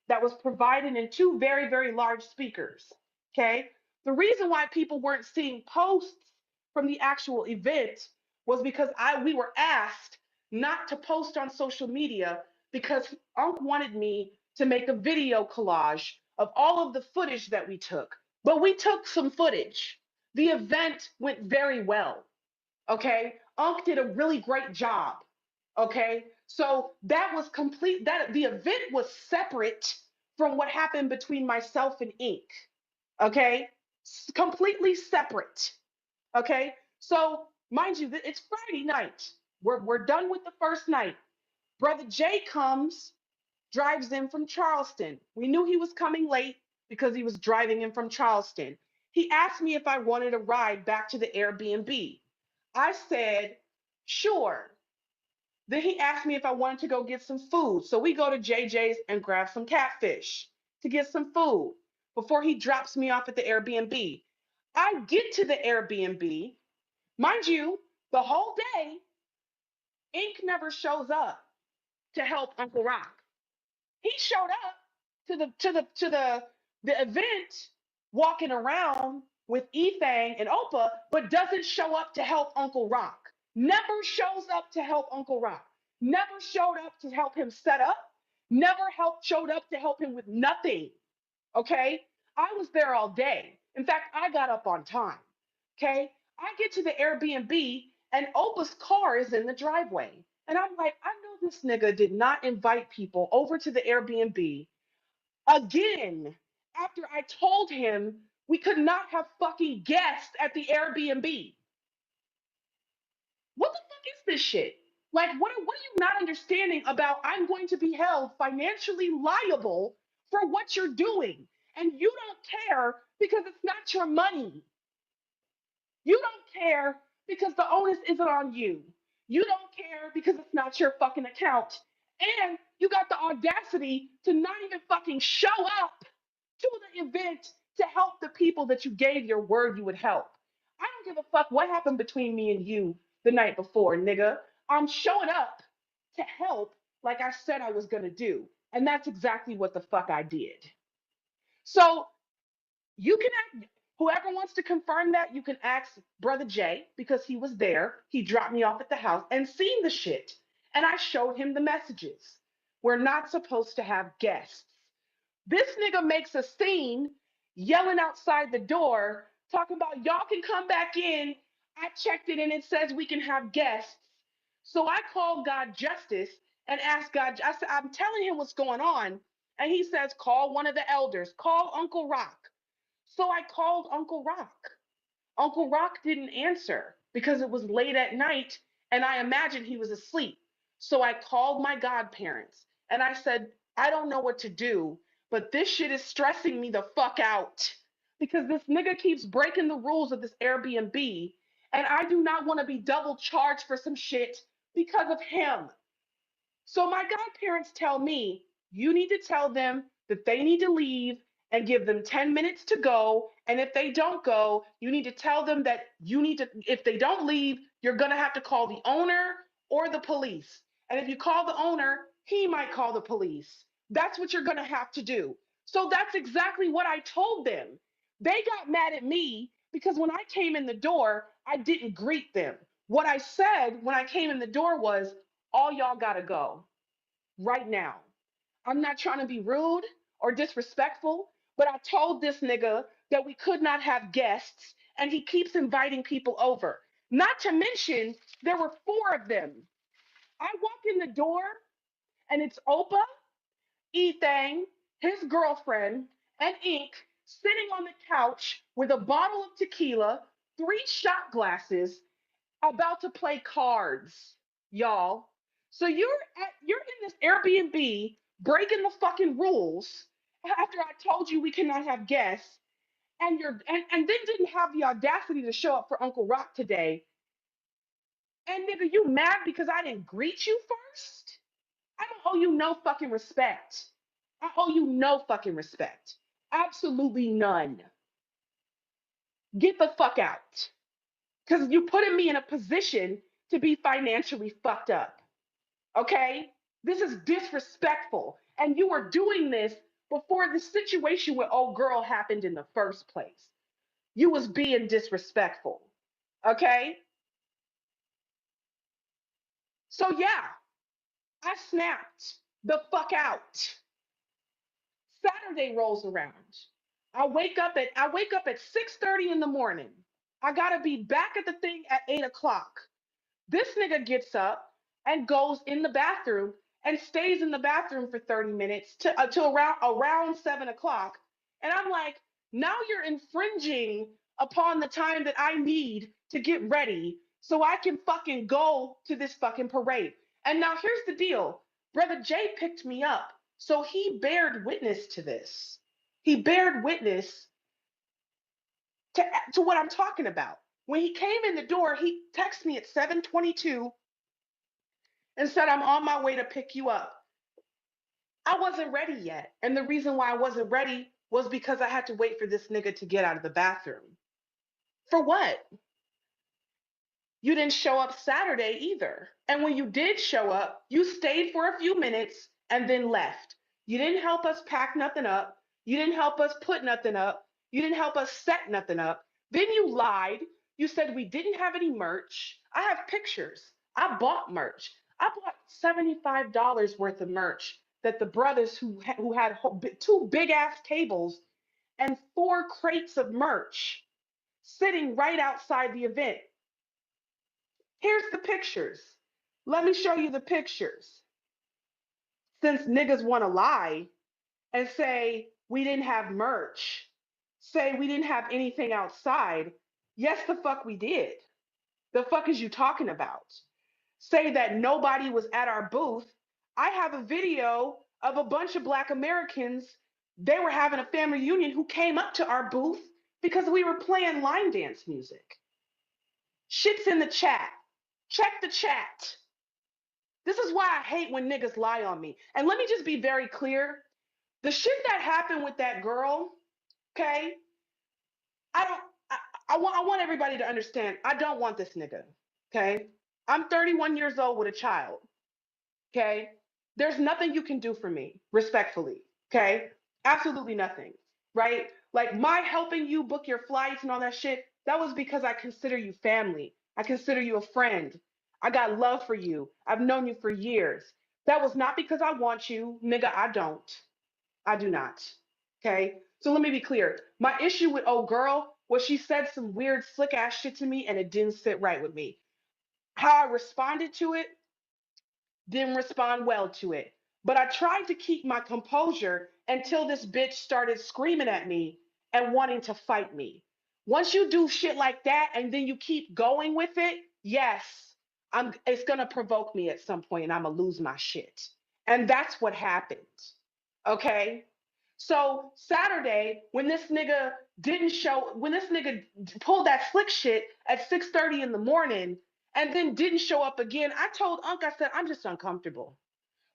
that was provided in two very, very large speakers. Okay. The reason why people weren't seeing posts from the actual event was because we were asked not to post on social media because Unc wanted me to make a video collage of all of the footage that we took. But we took some footage. The event went very well. Okay. Unc did a really great job. Okay. So that was complete. That the event was separate from what happened between myself and Ink. Okay. Completely separate. Okay. So mind you, it's Friday night. We're done with the first night. Brother Jay comes, drives in from Charleston. We knew he was coming late because he was driving in from Charleston. He asked me if I wanted a ride back to the Airbnb. I said, sure. Then he asked me if I wanted to go get some food. So we go to JJ's and grab some catfish to get some food before he drops me off at the Airbnb. I get to the Airbnb. Mind you, the whole day, Ink never shows up to help Uncle Rock. He showed up to the event walking around with Ethang and Opa, but doesn't show up to help Uncle Rock. Never shows up to help Uncle Rock. Never showed up to help him set up. Never showed up to help him with nothing. Okay? I was there all day. In fact, I got up on time. Okay? I get to the Airbnb and Opa's car is in the driveway. And I'm like, I know this nigga did not invite people over to the Airbnb again after I told him we could not have fucking guests at the Airbnb. What the fuck is this shit? Like, what are you not understanding about I'm going to be held financially liable for what you're doing? And you don't care because it's not your money. You don't care because the onus isn't on you. You don't care because it's not your fucking account. And you got the audacity to not even fucking show up to the event to help the people that you gave your word you would help. I don't give a fuck what happened between me and you the night before, nigga. I'm showing up to help like I said I was gonna do. And that's exactly what the fuck I did. So you can whoever wants to confirm that, you can ask Brother Jay because he was there. He dropped me off at the house and seen the shit. And I showed him the messages. We're not supposed to have guests. This nigga makes a scene yelling outside the door, talking about y'all can come back in. I checked it and it says we can have guests. So I called God Justice and asked God, I said, I'm telling him what's going on. And he says, call one of the elders, call Uncle Rock. So I called Uncle Rock. Uncle Rock didn't answer because it was late at night and I imagined he was asleep. So I called my godparents and I said, I don't know what to do, but this shit is stressing me the fuck out because this nigga keeps breaking the rules of this Airbnb and I do not want to be double charged for some shit because of him. So my godparents tell me, you need to tell them that they need to leave and give them 10 minutes to go. And if they don't go, you need to tell them that if they don't leave, you're going to have to call the owner or the police. And if you call the owner, he might call the police. That's what you're going to have to do. So that's exactly what I told them. They got mad at me because when I came in the door, I didn't greet them. What I said when I came in the door was, all y'all gotta go right now. I'm not trying to be rude or disrespectful, But I told this nigga that we could not have guests, and he keeps inviting people over. Not to mention, there were four of them. I walk in the door, and it's Opa, Ethang, his girlfriend, and Ink sitting on the couch with a bottle of tequila, three shot glasses, about to play cards, y'all. So you're in this Airbnb breaking the fucking rules after I told you we cannot have guests, and and then didn't have the audacity to show up for Uncle Rock today. And nigga, you mad because I didn't greet you first? I don't owe you no fucking respect. I owe you no fucking respect. Absolutely none. Get the fuck out. Because you putting me in a position to be financially fucked up. Okay? This is disrespectful. And you were doing this before the situation with old girl happened in the first place. You was being disrespectful. Okay? So yeah, I snapped the fuck out. Saturday rolls around. I wake up at 6:30 in the morning. I gotta be back at the thing at 8 o'clock. This nigga gets up and goes in the bathroom and stays in the bathroom for 30 minutes to around 7 o'clock. And I'm like, now you're infringing upon the time that I need to get ready so I can fucking go to this fucking parade. And now here's the deal. Brother Jay picked me up. So he bared witness to this. He bared witness to, to what I'm talking about. When he came in the door, he texted me at 7:22 and said, I'm on my way to pick you up. I wasn't ready yet. And the reason why I wasn't ready was because I had to wait for this nigga to get out of the bathroom. For what? You didn't show up Saturday either. And when you did show up, you stayed for a few minutes and then left. You didn't help us pack nothing up. You didn't help us put nothing up. You didn't help us set nothing up. Then you lied. You said we didn't have any merch. I have pictures. I bought merch. I bought $75 worth of merch that the brothers who had two big ass tables and four crates of merch sitting right outside the event. Here's the pictures. Let me show you the pictures. Since niggas want to lie and say we didn't have merch, say we didn't have anything outside, yes, the fuck we did. The fuck is you talking about? Say that nobody was at our booth. I have a video of a bunch of Black Americans. They were having a family reunion who came up to our booth because we were playing line dance music. Shit's in the chat. Check the chat. This is why I hate when niggas lie on me. And let me just be very clear. The shit that happened with that girl, okay? I don't I want everybody to understand. I don't want this nigga. Okay? I'm 31 years old with a child. Okay? There's nothing you can do for me, respectfully. Okay? Absolutely nothing. Right? Like my helping you book your flights and all that shit, that was because I consider you family. I consider you a friend. I got love for you. I've known you for years. That was not because I want you, nigga. I don't. I do not. Okay? So let me be clear. My issue with old girl was she said some weird slick ass shit to me and it didn't sit right with me. How I responded to it, didn't respond well to it. But I tried to keep my composure until this bitch started screaming at me and wanting to fight me. Once you do shit like that and then you keep going with it, yes, it's gonna provoke me at some point and I'm gonna lose my shit. And that's what happened. Okay? So Saturday, when this nigga pulled that slick shit at 6:30 in the morning and then didn't show up again, I told Unc, I said, I'm just uncomfortable.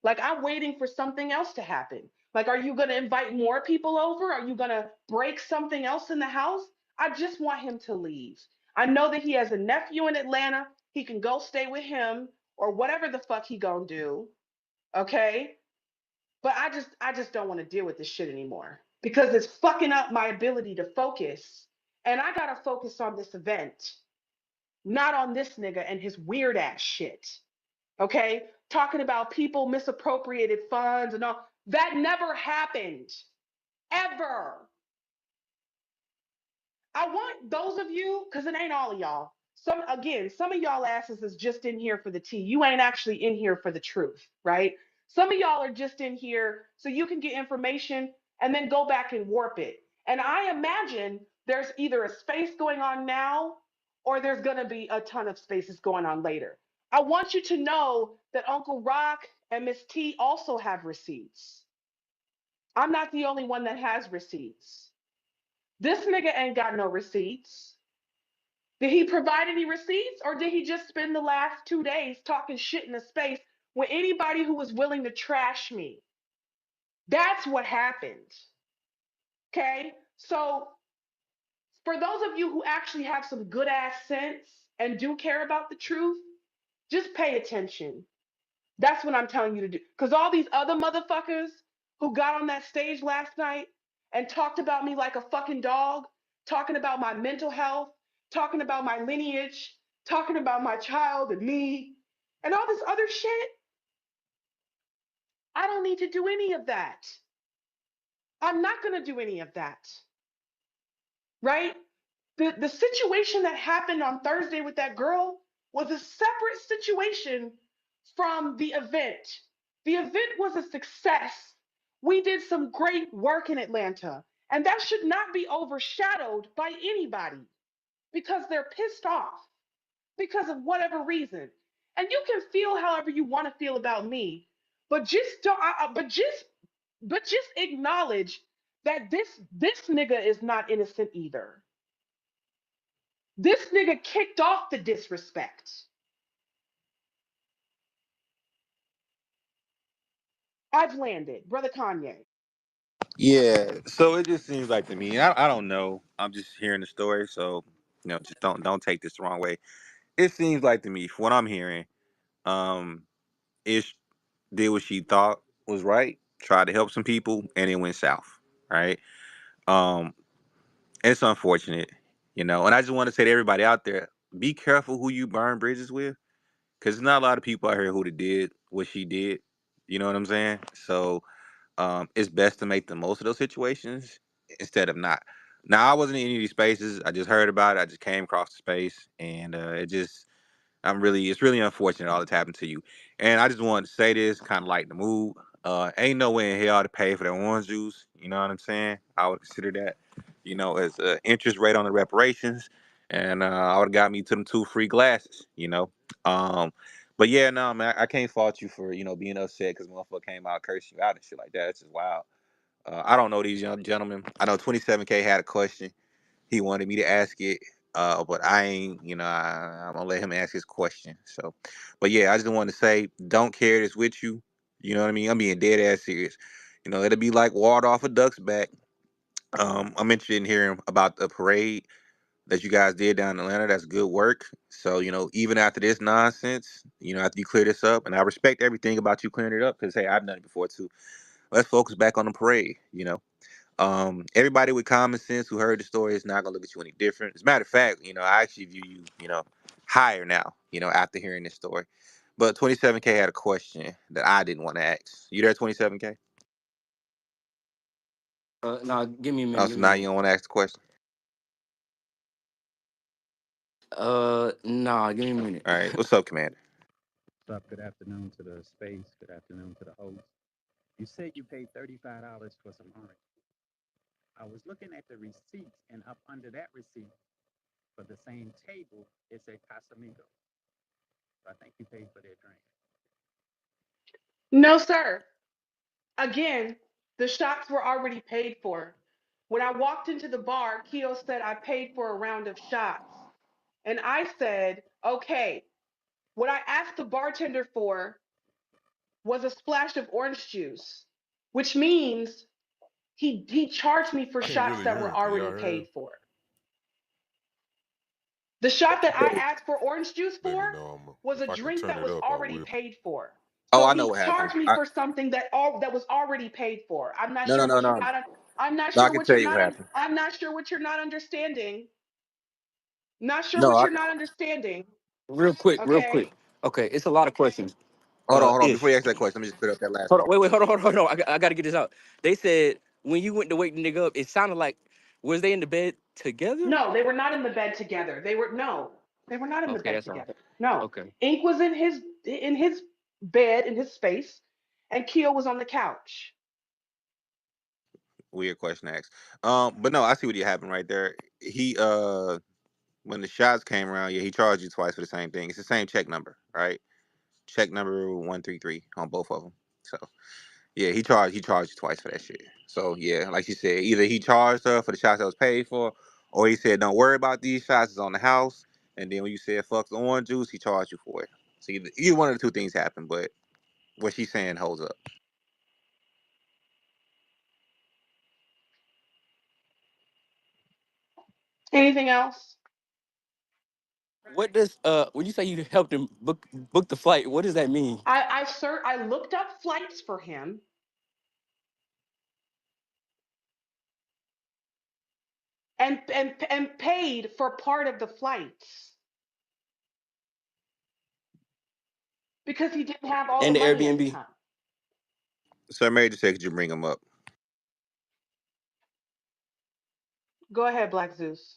Like I'm waiting for something else to happen. Like, are you gonna invite more people over? Are you gonna break something else in the house? I just want him to leave. I know that he has a nephew in Atlanta. He can go stay with him or whatever the fuck he gonna do. Okay? But I just don't want to deal with this shit anymore because it's fucking up my ability to focus. And I gotta focus on this event, not on this nigga and his weird ass shit. Okay? Talking about people misappropriated funds and all. That never happened. Ever. I want those of you, because it ain't all of y'all. Some of y'all asses is just in here for the tea. You ain't actually in here for the truth, right? Some of y'all are just in here so you can get information and then go back and warp it. And I imagine there's either a space going on now or there's going to be a ton of spaces going on later. I want you to know that Uncle Rock and Miss T also have receipts. I'm not the only one that has receipts. This nigga ain't got no receipts. Did he provide any receipts or did he just spend the last 2 days talking shit in a space with anybody who was willing to trash me? That's what happened. Okay? So, for those of you who actually have some good ass sense and do care about the truth, just pay attention. That's what I'm telling you to do. Because all these other motherfuckers who got on that stage last night and talked about me like a fucking dog, talking about my mental health, talking about my lineage, talking about my child and me, and all this other shit, I don't need to do any of that. I'm not going to do any of that. Right? The situation that happened on Thursday with that girl was a separate situation from the event. The event was a success. We did some great work in Atlanta, and that should not be overshadowed by anybody because they're pissed off because of whatever reason. And you can feel however you want to feel about me, but just don't. But just acknowledge that this nigga is not innocent either. This nigga kicked off the disrespect. I've landed, brother Kanye. Yeah, so it just seems like to me. I don't know. I'm just hearing the story, so just don't take this the wrong way. It seems like to me, from what I'm hearing, um, Ish did what she thought was right, tried to help some people, and it went south. Right? Um, it's unfortunate, And I just want to say to everybody out there, be careful who you burn bridges with, because there's not a lot of people out here who did what she did. You know what I'm saying? So it's best to make the most of those situations instead of not. Now, I wasn't in any of these spaces. I just heard about it. I just came across the space, and it's really unfortunate all that's happened to you. And I just wanted to say this, kind of like the mood. Ain't no way in hell to pay for that orange juice. You know what I'm saying? I would consider that, as an interest rate on the reparations, and I would have got me to them 2 free glasses. Um, but yeah, no, man, I can't fault you for being upset because motherfucker came out cursing you out and shit like that. It's just wild. I don't know these young gentlemen. I know 27K had a question. He wanted me to ask it, but I ain't, I'm gonna let him ask his question. So, but yeah, I just wanted to say, don't carry this with you. You know what I mean? I'm being dead ass serious. It'll be like water off a duck's back. I'm interested in hearing about the parade that you guys did down in Atlanta. That's good work. So, even after this nonsense, after you clear this up, and I respect everything about you clearing it up, because hey, I've done it before too. Let's focus back on the parade. Everybody with common sense who heard the story is not gonna look at you any different. As a matter of fact, I actually view you, higher now, after hearing this story. But 27K had a question that I didn't want to ask. You there, 27K? No, give me a Oh, minute. Give so me a now you minute. don't want to ask the question. Nah, give me a minute. All right, what's up, Commander? What's up? Good afternoon to the space. Good afternoon to the host. You said you paid $35 for some orange. I was looking at the receipts, and up under that receipt for the same table, it said Casamigo. So I think you paid for their drink. No, sir. Again, the shots were already paid for. When I walked into the bar, Keo said I paid for a round of shots. And I said, okay, what I asked the bartender for was a splash of orange juice, which means he charged me for Can't shots really that hear were him. Can y'all already hear him? paid for. The shot that I asked for orange juice Let for me know was a if I can drink turn that it was up. I already will. paid for. Oh, So I know he what happened. charged me for something that was already paid for. I'm not No, no, sure no, what you're no. not. I'm not No, I sure can what tell you're you what not. happened. I'm not sure what you're not understanding. Not sure No, what you're not understanding. Real quick, real Okay. quick. Okay, it's a lot of questions. hold on. Before Ish. you ask that question, let me just clear up that last Hold on, part. wait, hold on. I got to get this out. They said when you went to wake the nigga up, it sounded like Was they in the bed together? No, they were not in the bed together. They were not in the Okay, bed that's all. together. No, Okay. Ink was in his bed in his space, and Keo was on the couch. Weird question to ask. But no, I see what you happened right there. He when the shots came around, yeah, he charged you twice for the same thing. It's the same check number, right? Check number 133 on both of them. So yeah, he charged you twice for that shit. So yeah, like you said, either he charged her for the shots that was paid for, or he said don't worry about these shots, it's on the house. And then when you said fuck the orange juice, he charged you for it. So either one of the two things happened, but what she's saying holds up. Anything else? What does when you say you helped him book the flight? What does that mean? I looked up flights for him, and paid for part of the flights because he didn't have all the And the money at the Airbnb. time. Sir Mary just said, could you bring him up? Go ahead, Black Zeus.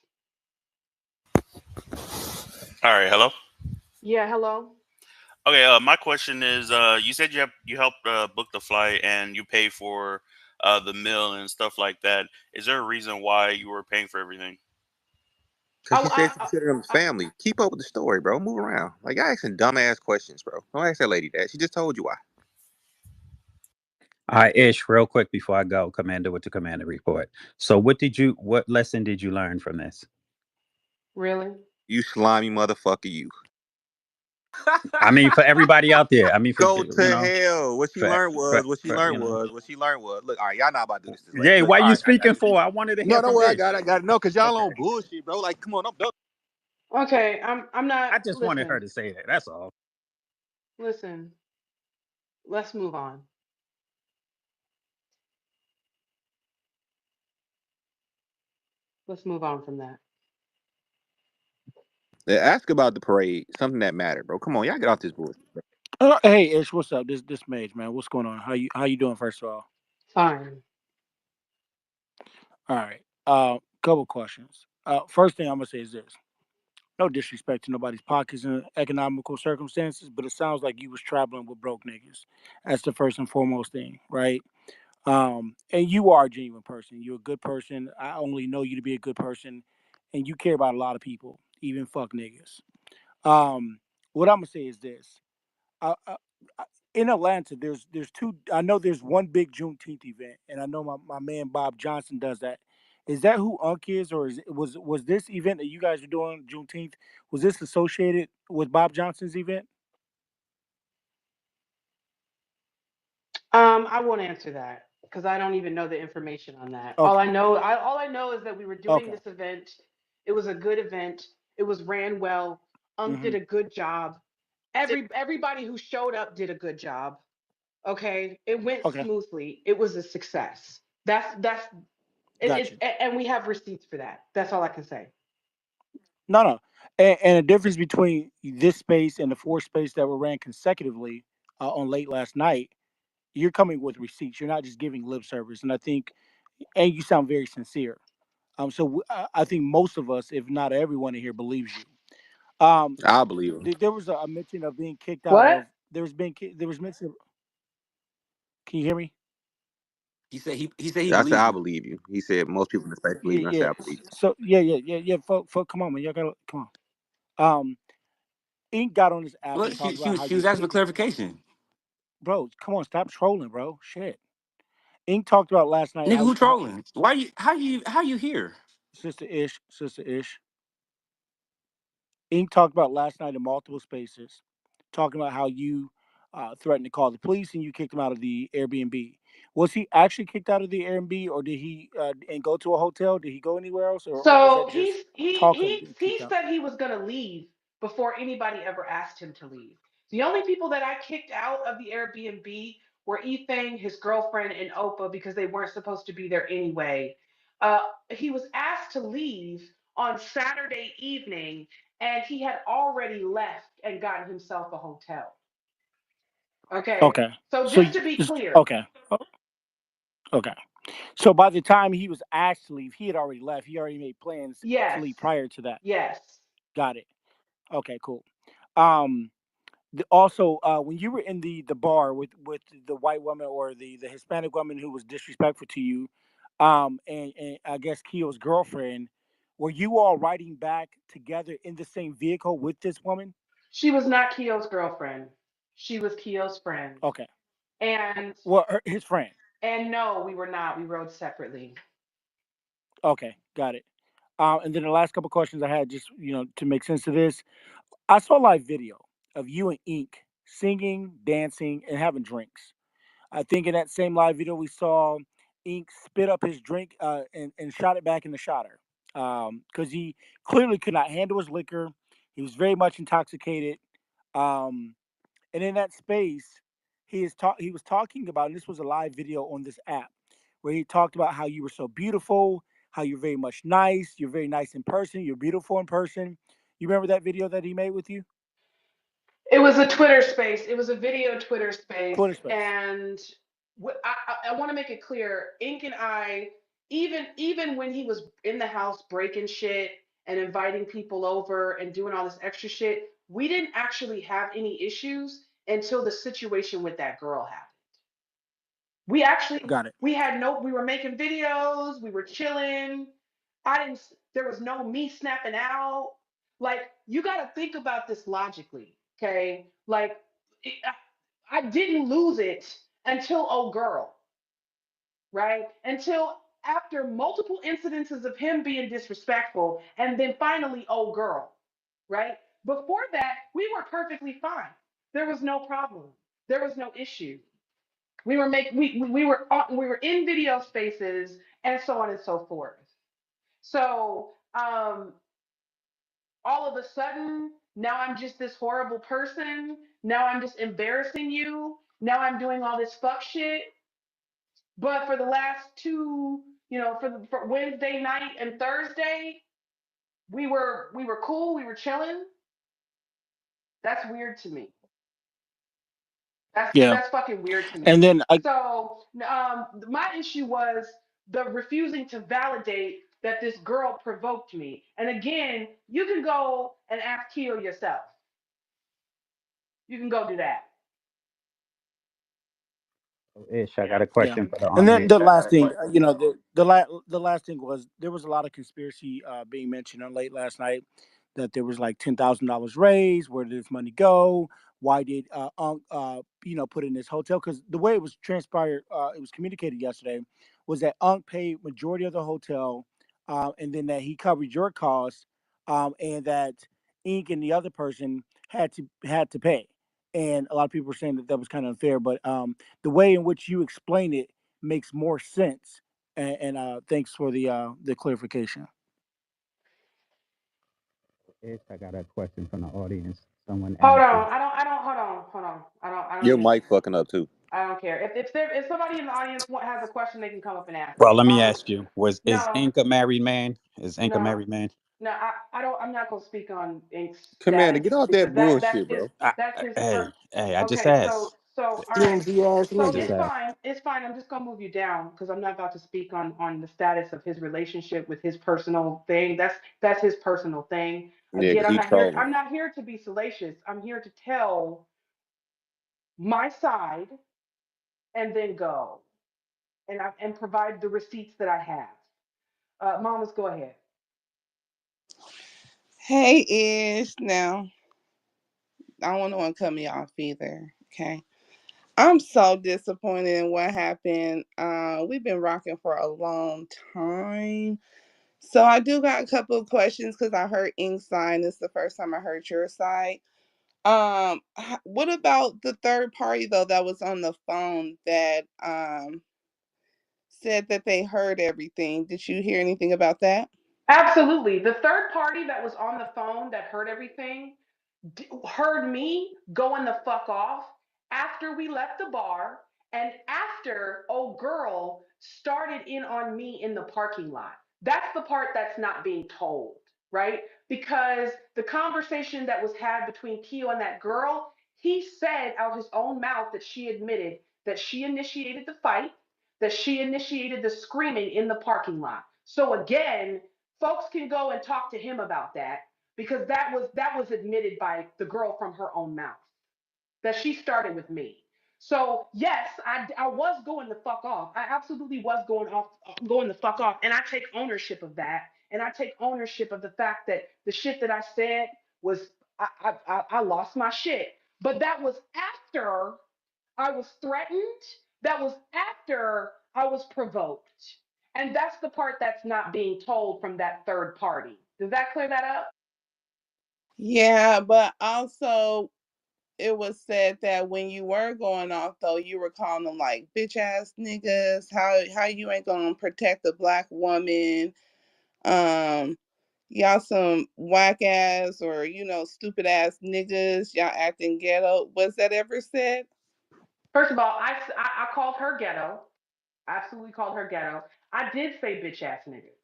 All right, hello. Yeah, hello. Okay, my question is, you said you helped book the flight and you pay for the meal and stuff like that. Is there a reason why you were paying for everything? Because I, she said she I, considered him I, family. Keep up with the story, bro. Move around. Like, y'all asking dumbass questions, bro. Don't ask that lady that. She just told you why. All right, Ish, real quick before I go, Commander, with the Commander report. So, what lesson did you learn from this? really? You slimy motherfucker, you. I mean, for everybody out there. I mean, for Go to hell. What she for learned for, was, what she for learned was, what she learned was. Look, all right, y'all not about to do this lady. Yeah, Look, why all you right, I got speaking you. for? I wanted to No, hear don't from worry, Ish. I got it. No, because y'all Okay. on bullshit, bro. Like, come on, I'm done. Okay, I'm not. I just wanted her Listen, to say that. That's all. listen. Let's move on. Let's move on from that. Ask about the parade, something that mattered, bro. Come on, y'all get off this bullshit, bro. Hey Ish, what's up? This Mage, man. What's going on? How you doing? First of all, Fine. all right. Couple questions. First thing I'm gonna say is this: no disrespect to nobody's pockets and economical circumstances, but it sounds like you was traveling with broke niggas. That's the first and foremost thing, right? And you are a genuine person. You're a good person. I only know you to be a good person, and you care about a lot of people, even fuck niggas. What I'm gonna say is this: I, I, in Atlanta, there's two. I know there's one big Juneteenth event, and I know my man Bob Johnson does that. Is that who Unc is, or was this event that you guys are doing Juneteenth? Was this associated with Bob Johnson's event? I won't answer that because I don't even know the information on that. Okay, All I know is that we were doing okay, this event. It was a good event. It was ran well. Unc hmm did a good job. Everybody who showed up did a good job. Okay, it went okay, smoothly. It was a success. That's got you. and we have receipts for that. That's all I can say. No, no, and the difference between this space and the four space that were ran consecutively on late last night, you're coming with receipts. You're not just giving lip service, and I think, and you sound very sincere. I think most of us, if not everyone in here, believes you. Um, I believe him. there was a mention of being kicked out What? of. There was mention. Can you hear me? He said he I said, believes I you. believe you. He said, most people in the space believe Yeah, you. I yeah. said, I believe you. So yeah. Come on, man. Y'all gotta come on. Ink got on this app Well, and she talked she about was how she you was asking for kicked. clarification. Bro, come on, stop trolling, bro. Shit. Ink talked about last night Nigga, how who how trolling? Why you? How you here? sister Ish. Ink talked about last night in multiple spaces, talking about how you threatened to call the police and you kicked him out of the Airbnb. Was he actually kicked out of the Airbnb, or did he and go to a hotel? Did he go anywhere else, or was So that just talk of he being kicked he out? said he was gonna leave before anybody ever asked him to leave. The only people that I kicked out of the Airbnb were Ethang, his girlfriend, and Opa because they weren't supposed to be there anyway. He was asked to leave on Saturday evening, and he had already left and gotten himself a hotel. Okay, Okay, so so just to be clear, okay, okay. So by the time he was asked to leave, he had already left. He already made plans to Yes. leave prior to that. Yes. Got it. Okay, cool. Um, also, when you were in the bar with the white woman or the Hispanic woman who was disrespectful to you, and I guess Keo's girlfriend, were you all riding back together in the same vehicle with this woman? She was not Keo's girlfriend. She was Keo's friend. Okay. And Well, his friend. no, we were not. We rode separately. Okay, got it. And then the last couple questions I had, just to make sense of this, I saw a live video of you and Ink singing, dancing, and having drinks. I think in that same live video we saw Ink spit up his drink and shot it back in the shotter because he clearly could not handle his liquor. He was very much intoxicated. Um, and in that space, he was talking about, and this was a live video on this app, where he talked about how you were so beautiful, how you're very much nice, you're very nice in person, you're beautiful in person. You remember that video that he made with you? It was a Twitter space. It was a video Twitter space. Twitter space. And I want to make it clear, Ink and I, even when he was in the house breaking shit and inviting people over and doing all this extra shit, we didn't actually have any issues until the situation with that girl happened. We actually Got it. we were making videos, we were chilling. I didn't There was no me snapping out. Like, you got to think about this logically, okay? Like, it, I didn't lose it until old girl, right? Until after multiple incidences of him being disrespectful, and then finally old girl, right? Before that, we were perfectly fine. There was no problem. There was no issue. We were in video spaces and so on and so forth. So all of a sudden, now I'm just this horrible person. Now I'm just embarrassing you. Now I'm doing all this fuck shit. But for the last two, for Wednesday night and Thursday, we were cool. We were chilling. That's weird to me. Yeah. That's fucking weird to And me. then I So my issue was the refusing to validate that this girl provoked me. And again, you can go and ask Keo yourself. You can go do that. So, Ish, I got a Yeah, question for the and then audience. the last thing, the last thing was there was a lot of conspiracy being mentioned on late last night that there was like $10,000 raised. Where did this money go? Why did put in this hotel? Because the way it was transpired, it was communicated yesterday, was that Unc paid majority of the hotel, and then that he covered your costs, and that Ink and the other person had to pay. And a lot of people were saying that that was kind of unfair, but the way in which you explain it makes more sense. And thanks for the clarification. Ish, I got a question from the audience. Someone Hold asked, on. I don't. Hold on. I don't Your need. mic fucking up too. I don't care. If somebody in the audience has a question, they can come up and ask well, it. let me Mama, ask you, is no, Ink a married man? Is Ink a no. married man? No, I don't. I'm not gonna speak on Ink's Commander, status get off that because bullshit, bro. that's his Hey, per. hey, I just Okay, asked. so all right. Flimsy ass I So just nigga. it's asked. fine. It's fine. I'm just gonna move you down because I'm not about to speak on the status of his relationship with his personal thing. That's his personal thing. Yeah, Again, because he trolling. I'm not here to be salacious. I'm here to tell my side and then go and provide the receipts that I have. Mamas, go ahead. Hey, Ish. Now, I don't want to cut me off either. Okay. I'm so disappointed in what happened. We've been rocking for a long time. So I do got a couple of questions because I heard Ink's side. This is the first time I heard your side. What about the third party though that was on the phone that said that they heard everything? Did you hear anything about that? Absolutely. The third party that was on the phone that heard everything heard me going the fuck off after we left the bar and after old girl started in on me in the parking lot. That's the part that's not being told, right? Because the conversation that was had between Keo and that girl, he said out his own mouth that she admitted that she initiated the fight, that she initiated the screaming in the parking lot. So again, folks can go and talk to him about that because that was admitted by the girl from her own mouth that she started with me. So yes, I was going the fuck off. I absolutely was going the fuck off, and I take ownership of that, and I take ownership of the fact that the shit that I said was I lost my shit. But that was after I was threatened. That was after I was provoked, and that's the part that's not being told from that third party. Does that clear that up? Yeah, but also it was said that when you were going off though, you were calling them like bitch ass niggas. How you ain't gonna protect a black woman? Um, y'all some whack ass or stupid ass niggas. Y'all acting ghetto. Was that ever said? First of all, I called her ghetto. Absolutely called her ghetto. I did say bitch ass niggas.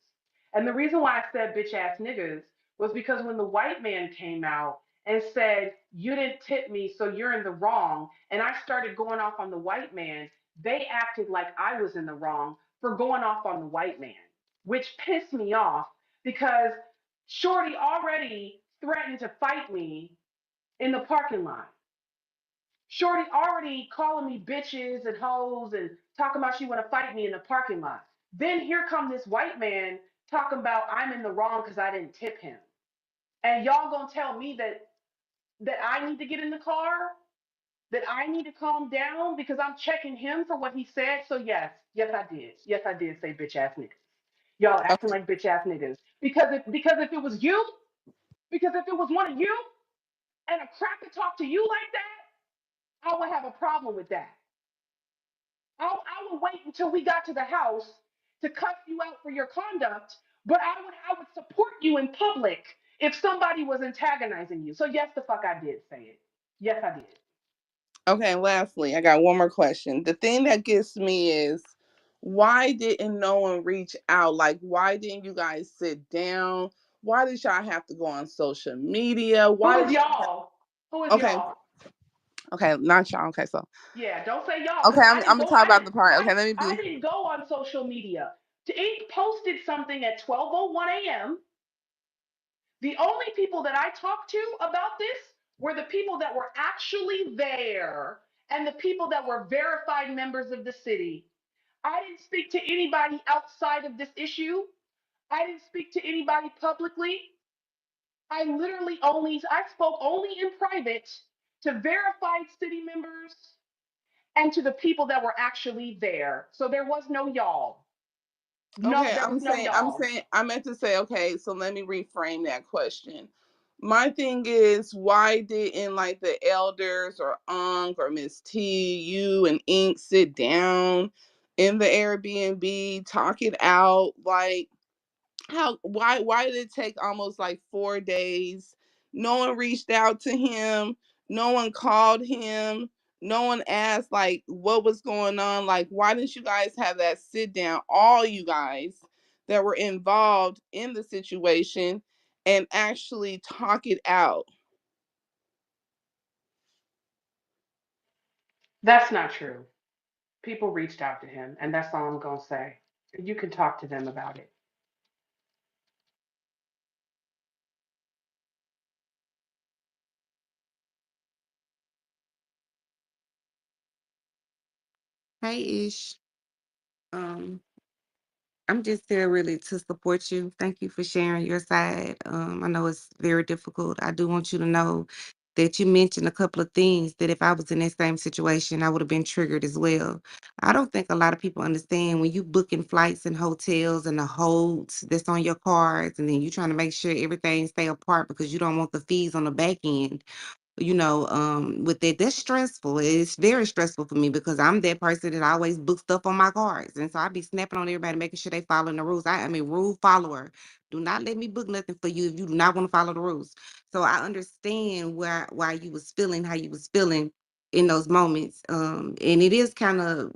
And the reason why I said bitch ass niggas was because when the white man came out and said, you didn't tip me, so you're in the wrong, and I started going off on the white man, they acted like I was in the wrong for going off on the white man, which pissed me off because Shorty already threatened to fight me in the parking lot. Shorty already calling me bitches and hoes and talking about she want to fight me in the parking lot. Then here come this white man talking about I'm in the wrong because I didn't tip him. And y'all gonna tell me that I need to get in the car, that I need to calm down because I'm checking him for what he said. So yes I did. Yes I did say bitch ass niggas. Y'all acting like bitch ass niggas because if it was you, because if it was one of you and a cracker talk to you like that, I would have a problem with that. I would wait until we got to the house to cuss you out for your conduct, but I would support you in public if somebody was antagonizing you. So yes, the fuck I did say it. Yes, I did. Okay, lastly, I got one more question. The thing that gets me is why didn't no one reach out? Like, why didn't you guys sit down? Why did y'all have to go on social media? Who Why is did y'all y'all? Who is Okay, y'all? okay, not y'all. Okay, so Yeah, don't say y'all okay, because I'm, I I'm didn't gonna go. talk about the part. Okay, let me I be. didn't go on social media. He posted something at 12:01 a.m. The only people that I talked to about this were the people that were actually there and the people that were verified members of the city. I didn't speak to anybody outside of this issue. I didn't speak to anybody publicly. I spoke only in private to verified city members and to the people that were actually there. So there was no y'all. No, Okay, there I'm was no saying, I'm y'all. saying, I meant to say, okay, so let me reframe that question. My thing is, why didn't like the elders or Unc or Miss T, you and Ink sit down in the Airbnb, talk it out? Like, why did it take almost like 4 days? No one reached out to him, no one called him, no one asked like what was going on. Like, why didn't you guys have that sit down, all you guys that were involved in the situation, and actually talk it out? That's not true. People reached out to him, and that's all I'm going to say. You can talk to them about it. Hey Ish. Um, I'm just here really to support you. Thank you for sharing your side. I know it's very difficult. I do want you to know that you mentioned a couple of things that if I was in that same situation, I would have been triggered as well. I don't think a lot of people understand when you booking flights and hotels and the holds that's on your cards, and then you trying to make sure everything stay apart because you don't want the fees on the back end. With that, that's stressful. It's very stressful for me because I'm that person that always book stuff on my cards. And so I be snapping on everybody, making sure they following the rules. I am a rule follower. Do not let me book nothing for you if you do not want to follow the rules. So I understand why you was feeling how you was feeling in those moments. And it is kind of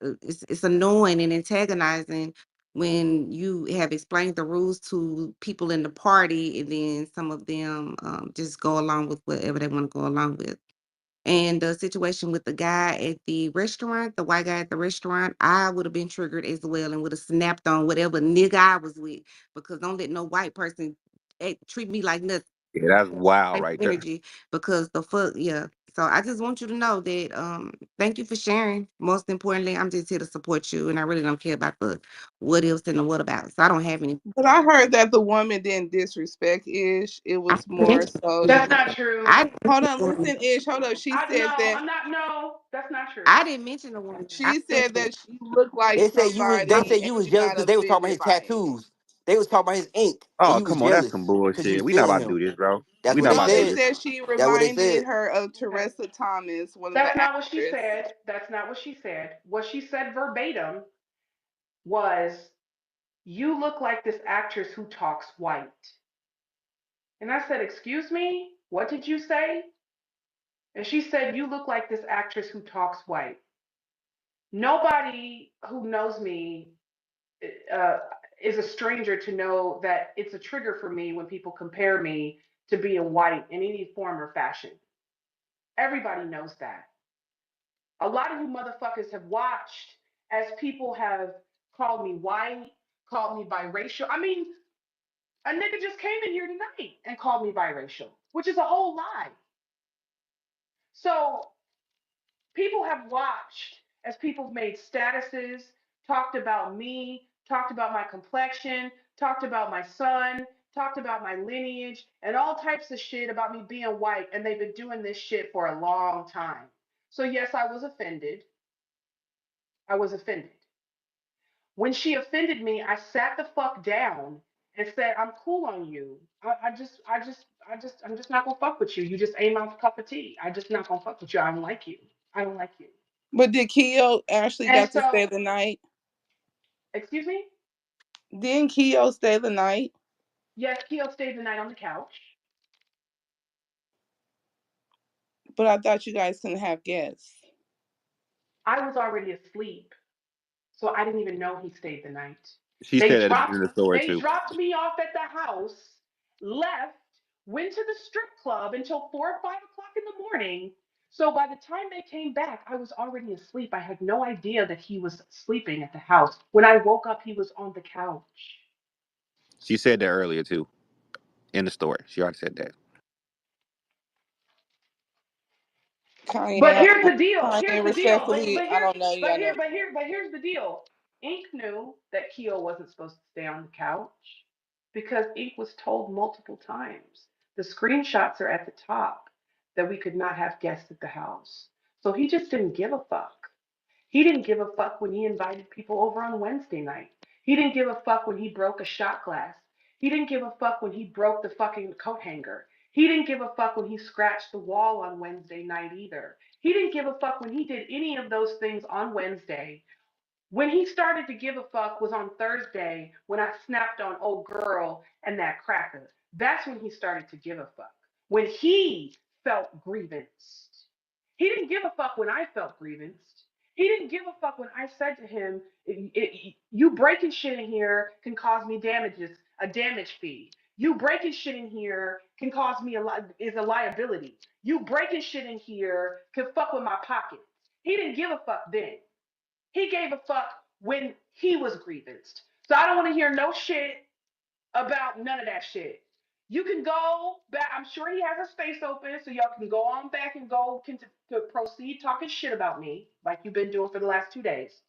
it's annoying and antagonizing when you have explained the rules to people in the party and then some of them just go along with whatever they want to go along with. And the situation with the guy at the restaurant, the white guy at the restaurant, I would have been triggered as well and would have snapped on whatever nigga I was with, because don't let no white person treat me like nothing, Yeah, that's wild like right there. energy, because the fuck, yeah. So I just want you to know that thank you for sharing. Most importantly, I'm just here to support you, and I really don't care about the what ifs and the what abouts. So I don't have any. But I heard that the woman didn't disrespect Ish. It I was didn't more mention so the she. That's woman. not true. I didn't Hold mention on, the woman. listen, Ish. Hold up. She I said no, that I'm not. No, that's not true. I didn't mention the woman. I she said said that she looked like They say you was. They somebody say and you was she jealous got because they was talking about offended his by it. tattoos. They was talking about his ink, and Oh, you was come on, that's some jealous because you bullshit. was We not feeling about to him. do this, bro. That's We what not they No, about to they do said. this. said she That's what they reminded said. her of Okay. Teresa Thomas, one of That's the not what she actresses. said. That's not what she said. What she said verbatim was, "You look like this actress who talks white." And I said, "Excuse me? What did you say?" And she said, "You look like this actress who talks white." Nobody who knows me uh, is a stranger to know that it's a trigger for me when people compare me to being white in any form or fashion. Everybody knows that. A lot of you motherfuckers have watched as people have called me white, called me biracial. I mean, a nigga just came in here tonight and called me biracial, which is a whole lie. So people have watched as people made statuses, talked about me, talked about my complexion, talked about my son, talked about my lineage, and all types of shit about me being white. And they've been doing this shit for a long time. So, yes, I was offended. I was offended. When she offended me, I sat the fuck down and said, "I'm cool on you. I'm just not gonna fuck with you. You just ain't my cup of tea. I just not gonna fuck with you. I don't like you. I don't like you." But did Keo actually And got to so, stay the night? excuse me? Didn't Keo stay the night? Yes, Keo stayed the night on the couch. But I thought you guys couldn't have guests. I was already asleep, so I didn't even know he stayed the night. She They said at the beginning dropped of the story they too. dropped me off at the house, left, went to the strip club until 4 or 5 o'clock in the morning. So by the time they came back, I was already asleep. I had no idea that he was sleeping at the house. When I woke up, he was on the couch. She said that earlier too in the story. She already said that. But Kanye, here's the deal. Here's Kanye, the deal. respectfully, I don't know you. I know. But here's the deal. Ink knew that Keo wasn't supposed to stay on the couch because Ink was told multiple times. The screenshots are at the top that we could not have guests at the house. So he just didn't give a fuck. He didn't give a fuck when he invited people over on Wednesday night. He didn't give a fuck when he broke a shot glass. He didn't give a fuck when he broke the fucking coat hanger. He didn't give a fuck when he scratched the wall on Wednesday night either. He didn't give a fuck when he did any of those things on Wednesday. When he started to give a fuck was on Thursday when I snapped on old girl and that cracker. That's when he started to give a fuck. When he felt grievanced. He didn't give a fuck when I felt grievanced. He didn't give a fuck when I said to him, "You breaking shit in here can cause me damages, a damage fee. You breaking shit in here can cause me is a liability. You breaking shit in here can fuck with my pockets." He didn't give a fuck then. He gave a fuck when he was grievanced. So I don't want to hear no shit about none of that shit. You can go back. I'm sure he has a space open, so y'all can go on back and to proceed talking shit about me, like you've been doing for the last 2 days.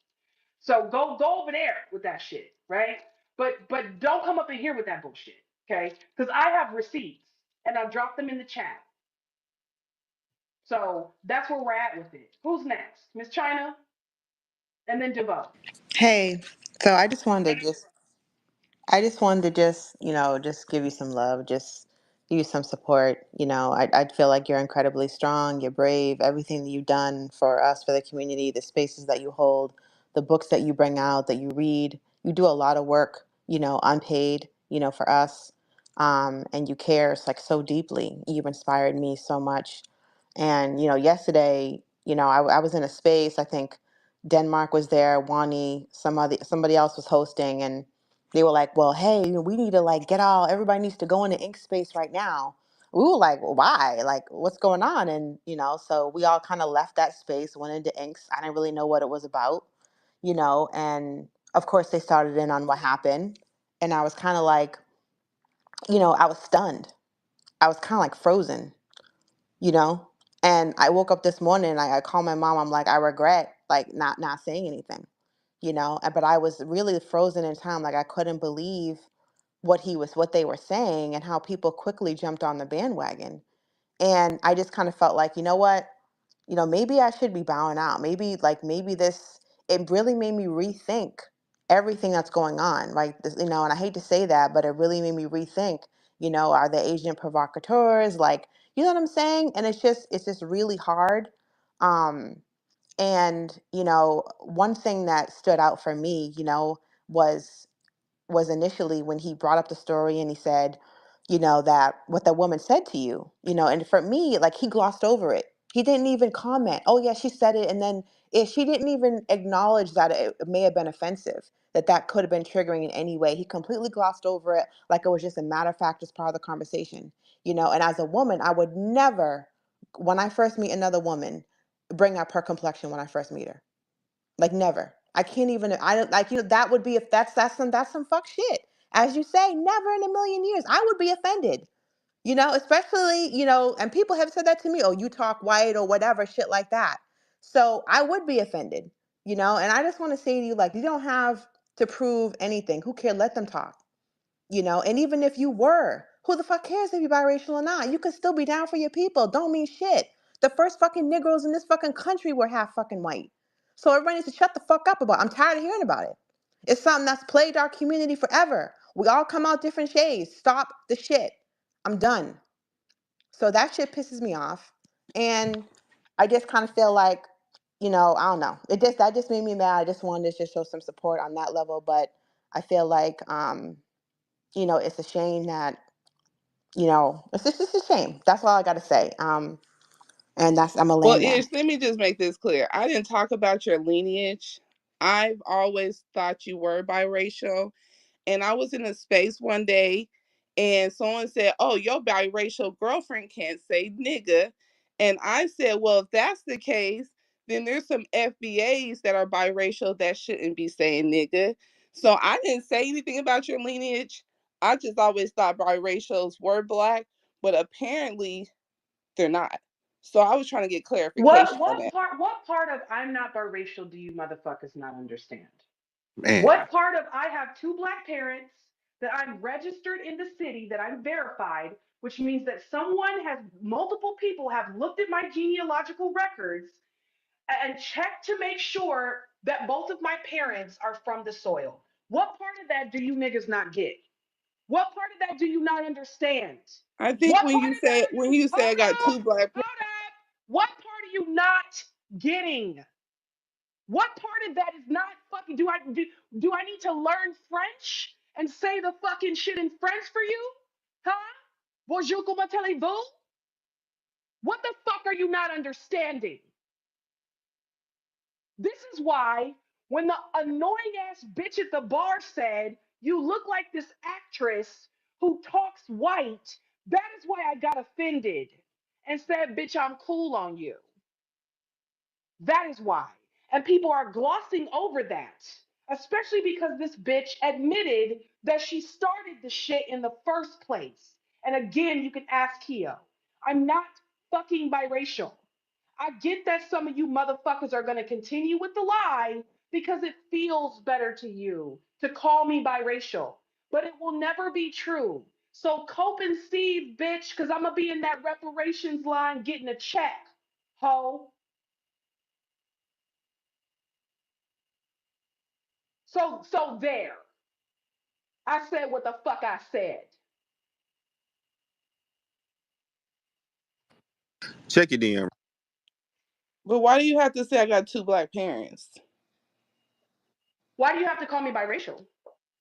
So go over there with that shit, right? But don't come up in here with that bullshit, okay? Because I have receipts and I've dropped them in the chat. So that's where we're at with it. Who's next? Miss China and then DeVoe. Hey, so I just wanted to just give you some love, just give you some support. I feel like you're incredibly strong, you're brave, everything that you've done for us, for the community, the spaces that you hold, the books that you bring out, that you read. You do a lot of work, unpaid, for us. And you care like so deeply. You've inspired me so much. And, yesterday, I was in a space, I think Denmark was there, Wani, somebody else was hosting, and they were like, "Well, hey, we need to like everybody needs to go into ink space right now." we were like, why? Like, what's going on? And, so we all kind of left that space, went into inks. I didn't really know what it was about, and of course they started in on what happened. And I was kind of like, I was stunned. I was kind of like frozen, you know? And I woke up this morning and I called my mom. I'm like, I regret like not saying anything, but I was really frozen in time. Like I couldn't believe what they were saying and how people quickly jumped on the bandwagon. And I just kind of felt like, you know what? Maybe I should be bowing out. Maybe this, it really made me rethink everything that's going on, right? And I hate to say that, but it really made me rethink, are the Asian provocateurs, like, you know what I'm saying? And it's just really hard. Um, and, one thing that stood out for me, was initially when he brought up the story and he said, that what the woman said to you, and for me, like he glossed over it. He didn't even comment. Oh yeah, she said it, and then she didn't even acknowledge that it may have been offensive, that could have been triggering in any way. He completely glossed over it like it was just a matter of fact, as part of the conversation. And as a woman, I would never, when I first meet another woman, bring up her complexion when I first meet her. Like never. I can't even. I don't like that would be if that's some fuck shit. As you say, never in a million years. I would be offended. Especially and people have said that to me. Oh, you talk white or whatever shit like that. So I would be offended. And I just want to say to you, like, you don't have to prove anything. Who cares? Let them talk. And even if you were, who the fuck cares if you're biracial or not? You could still be down for your people. Don't mean shit. The first fucking Negroes in this fucking country were half fucking white. So everybody needs to shut the fuck up about it. I'm tired of hearing about it. It's something that's plagued our community forever. We all come out different shades. Stop the shit. I'm done. So that shit pisses me off. And I just kind of feel like, I don't know. That just made me mad. I just wanted to just show some support on that level. But I feel like it's a shame that, it's just a shame. That's all I got to say. And I'm going to Well, land there. Ish, let me just make this clear. I didn't talk about your lineage. I've always thought you were biracial. And I was in a space one day and someone said, "Oh, your biracial girlfriend can't say nigga." And I said, "Well, if that's the case, then there's some FBAs that are biracial that shouldn't be saying nigga." So I didn't say anything about your lineage. I just always thought biracials were black, but apparently they're not. So I was trying to get What clarification on what that. part what part of I'm not biracial do you motherfuckers not understand? Man, What part of I have two black parents, that I'm registered in the city, that I'm verified, which means that someone has, multiple people have looked at my genealogical records and checked to make sure that both of my parents are from the soil. What part of that do you niggas not get? What part of that do you not understand? I think What when part you of that say are when you, you say I got hold two up, black parents, hold up. What part are you not getting? What part of that is not fucking, do I need to learn French and say the fucking shit in French for you? Huh? Bonjour, comment allez-vous? What the fuck are you not understanding? This is why when the annoying ass bitch at the bar said, "You look like this actress who talks white," that is why I got offended and said, "Bitch, I'm cool on you." That is why. And people are glossing over that, especially because this bitch admitted that she started the shit in the first place. And again, you can ask Keo. I'm not fucking biracial. I get that some of you motherfuckers are going to continue with the lie because it feels better to you to call me biracial, but it will never be true. So cope and seethe, bitch, because I'm going to be in that reparations line getting a check, ho. So there. I said what the fuck I said. check your DM. but why do you have to say I got two black parents? Why do you have to call me biracial?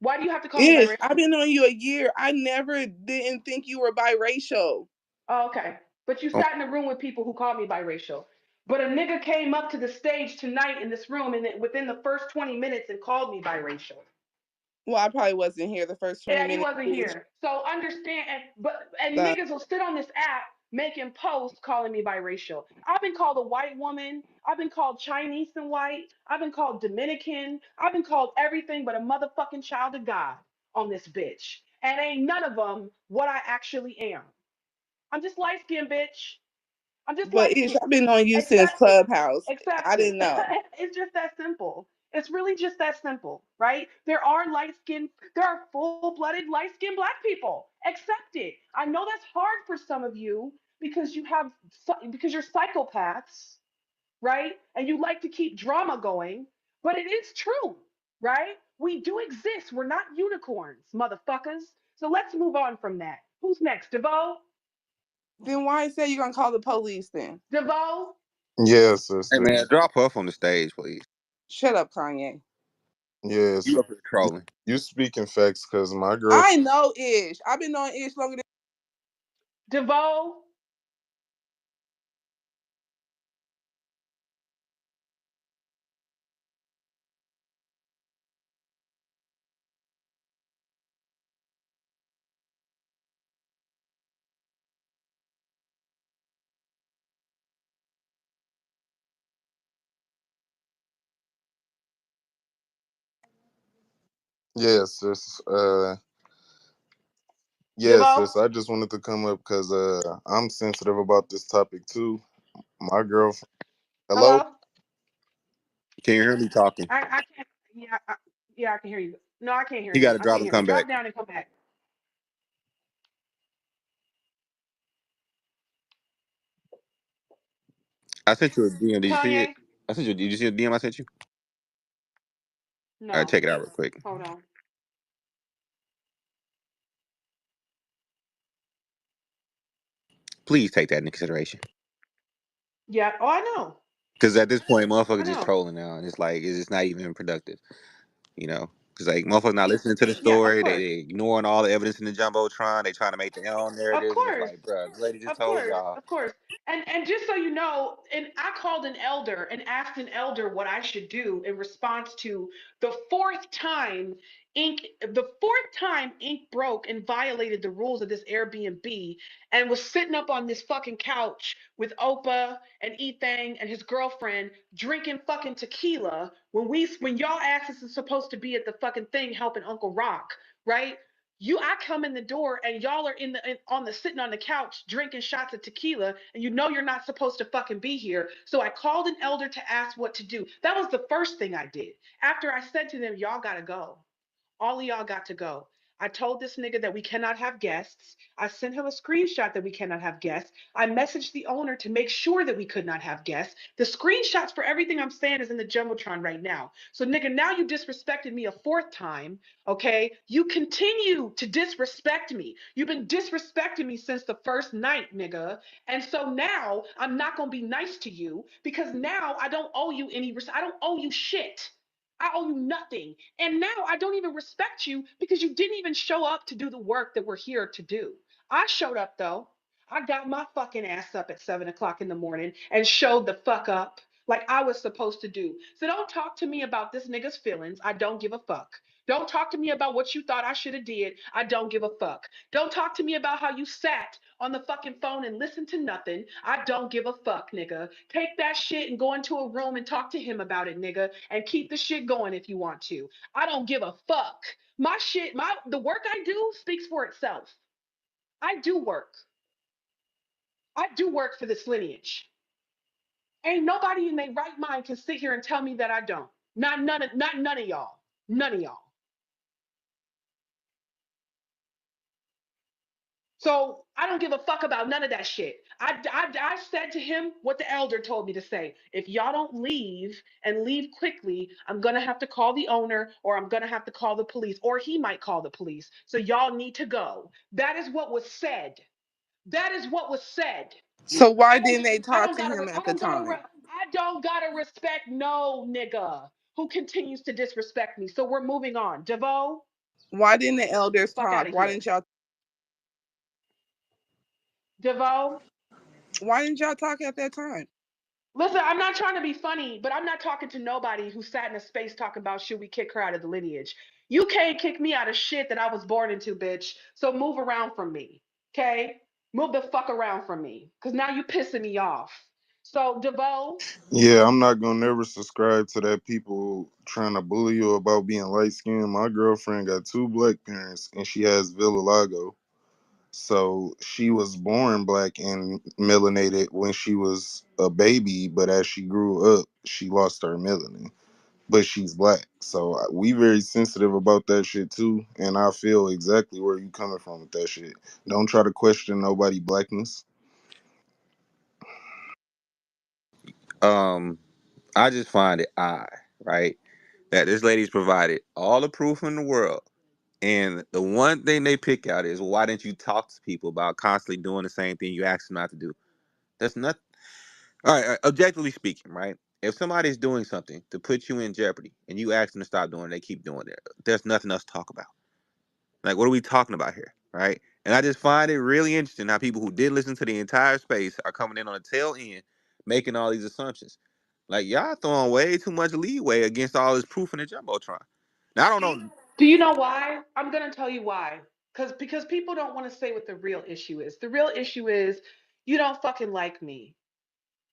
Why do you have to call me Ish, I've biracial? been knowing you a year. I never didn't think you were biracial. Oh, okay. But you Oh, sat in a room with people who called me biracial. But a nigga came up to the stage tonight in this room and within the first 20 minutes and called me biracial. Well, I probably wasn't here the first 20 Yeah, you minutes. wasn't here. So understand, and So, niggas will sit on this app making posts calling me biracial. I've been called a white woman. I've been called Chinese and white. I've been called Dominican. I've been called everything but a motherfucking child of God on this bitch. And ain't none of them what I actually am. I'm just light skinned, bitch. I'm just but light Ish, skinned. I've been on you since Accept it. Clubhouse. I Accept it. didn't know. It's just that simple. It's really just that simple, right? There are light skinned, there are full blooded light skinned black people. Accept it. I know that's hard for some of you because because you're psychopaths, right? And you like to keep drama going, but it is true, right? We do exist. We're not unicorns, motherfuckers. So let's move on from that. Who's next? DeVoe? Then why say you're gonna call the police then? DeVoe? Yes, Hey sister. man, drop Puff on the stage, please. Shut up, Kanye. Yes, You up here trolling. you speaking facts because my girl. I know Ish. I've been knowing Ish longer than. DeVoe? Yes, sis. Yes, DeVoe? sis. I just wanted to come up because I'm sensitive about this topic too. My girlfriend. Hello. Hello? Can you hear me talking? I can't. Yeah, I can hear you. No, I can't hear You you. gotta I drop can't and hear you. come back. Drop down and come back. I sent you a DM. Did you see it? Kanye? I sent you. Did you see the DM I sent you? All right, No. check it out real quick. Hold on. Please take that into consideration. Yeah. Oh, I know. Because at this point, I motherfuckers just know. trolling now, and it's like it's just not even productive. You know, because like motherfuckers not listening to the Yeah, of story. course. They ignoring all the evidence in the jumbotron. They trying to make their own Of narratives, and it's course. like, bro, the lady just Of told course. y'all. Of course. And just so you know, and I called an elder and asked an elder what I should do in response to the fourth time Ink broke and violated the rules of this Airbnb and was sitting up on this fucking couch with Opa and Ethang and his girlfriend drinking fucking tequila when y'all asses is supposed to be at the fucking thing helping Uncle Rock, right? I come in the door and y'all are on the sitting on the couch drinking shots of tequila and you know you're not supposed to fucking be here. So I called an elder to ask what to do. That was the first thing I did. After I said to them, y'all gotta go. All of y'all got to go. I told this nigga that we cannot have guests. I sent him a screenshot that we cannot have guests. I messaged the owner to make sure that we could not have guests. The screenshots for everything I'm saying is in the Jumbotron right now. So, nigga, now you disrespected me a fourth time, okay? You continue to disrespect me. You've been disrespecting me since the first night, nigga. And so now I'm not gonna be nice to you because now I don't owe you I don't owe you shit. I owe you nothing. And now I don't even respect you because you didn't even show up to do the work that we're here to do. I showed up though. I got my fucking ass up at 7 o'clock in the morning and showed the fuck up like I was supposed to do. So don't talk to me about this nigga's feelings. I don't give a fuck. Don't talk to me about what you thought I should have did. I don't give a fuck. Don't talk to me about how you sat on the fucking phone and listened to nothing. I don't give a fuck, nigga. Take that shit and go into a room and talk to him about it, nigga, and keep the shit going if you want to. I don't give a fuck. My shit, the work I do speaks for itself. I do work. I do work for this lineage. Ain't nobody in their right mind can sit here and tell me that I don't. Not none of y'all. None of y'all. So I don't give a fuck about none of that shit. I said to him what the elder told me to say. If y'all don't leave and leave quickly, I'm going to have to call the owner or I'm going to have to call the police or he might call the police. So y'all need to go. That is what was said. That is what was said. So why I don't didn't gotta, they I talk don't to gotta, him I at the don't gotta, time? I don't gotta respect no nigga who continues to disrespect me. So we're moving on. DeVoe, Why didn't the elders fuck out talk? of Why here. didn't y'all? DeVoe, Why didn't y'all talk at that time? listen, I'm not trying to be funny, but I'm not talking to nobody who sat in a space talking about should we kick her out of the lineage. You can't kick me out of shit that I was born into, bitch. So move around from me. Okay? Move the fuck around from me. Cause now you pissing me off. So DeVoe, Yeah, I'm not gonna never subscribe to that people trying to bully you about being light skinned. My girlfriend got two black parents and she has vitiligo. So she was born black and melanated when she was a baby, but as she grew up, she lost her melanin. But she's black, so we very sensitive about that shit too. And I feel exactly where you coming from with that shit. Don't try to question nobody blackness. Um, I just find it odd, right, that this lady's provided all the proof in the world, and the one thing they pick out is why didn't you talk to people about constantly doing the same thing you asked them not to do? That's not all right. Objectively speaking, right? If somebody's doing something to put you in jeopardy and you ask them to stop doing it, they keep doing it. There's nothing else to talk about. Like, what are we talking about here, right? And I just find it really interesting how people who did listen to the entire space are coming in on the tail end, making all these assumptions. Like, y'all throwing way too much leeway against all this proof in the jumbotron. Now I don't know. do you know why? I'm gonna tell you why. Because people don't want to say what the real issue is. The real issue is you don't fucking like me.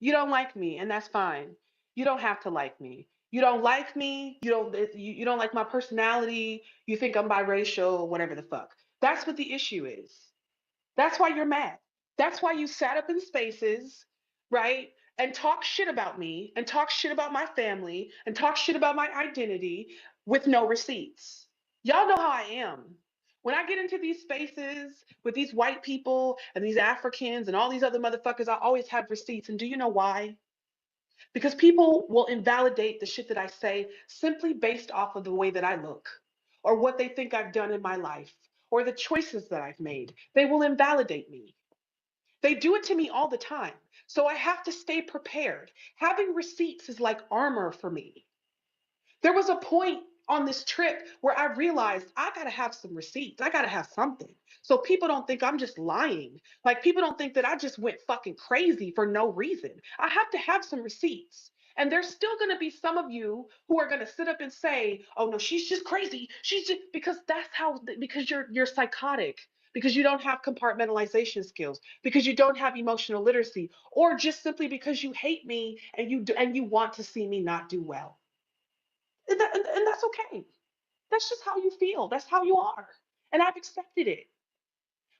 You don't like me, and that's fine. You don't have to like me. You don't like me. You don't like my personality. You think I'm biracial, whatever the fuck. That's what the issue is. That's why you're mad. That's why you sat up in spaces, right? And talk shit about me and talk shit about my family and talk shit about my identity with no receipts. Y'all know how I am. When I get into these spaces with these white people and these Africans and all these other motherfuckers, I always have receipts. And do you know why? Because people will invalidate the shit that I say simply based off of the way that I look or what they think I've done in my life or the choices that I've made. They will invalidate me. They do it to me all the time. So I have to stay prepared. Having receipts is like armor for me. There was a point on this trip where I realized I got to have some receipts. I got to have something. So people don't think I'm just lying. Like people don't think that I just went fucking crazy for no reason. I have to have some receipts. And there's still going to be some of you who are going to sit up and say, "Oh no, she's just crazy. She's just," because that's how, because you're psychotic, because you don't have compartmentalization skills, because you don't have emotional literacy, or just simply because you hate me and you want to see me not do well. And that's okay. That's just how you feel. That's how you are. And I've accepted it.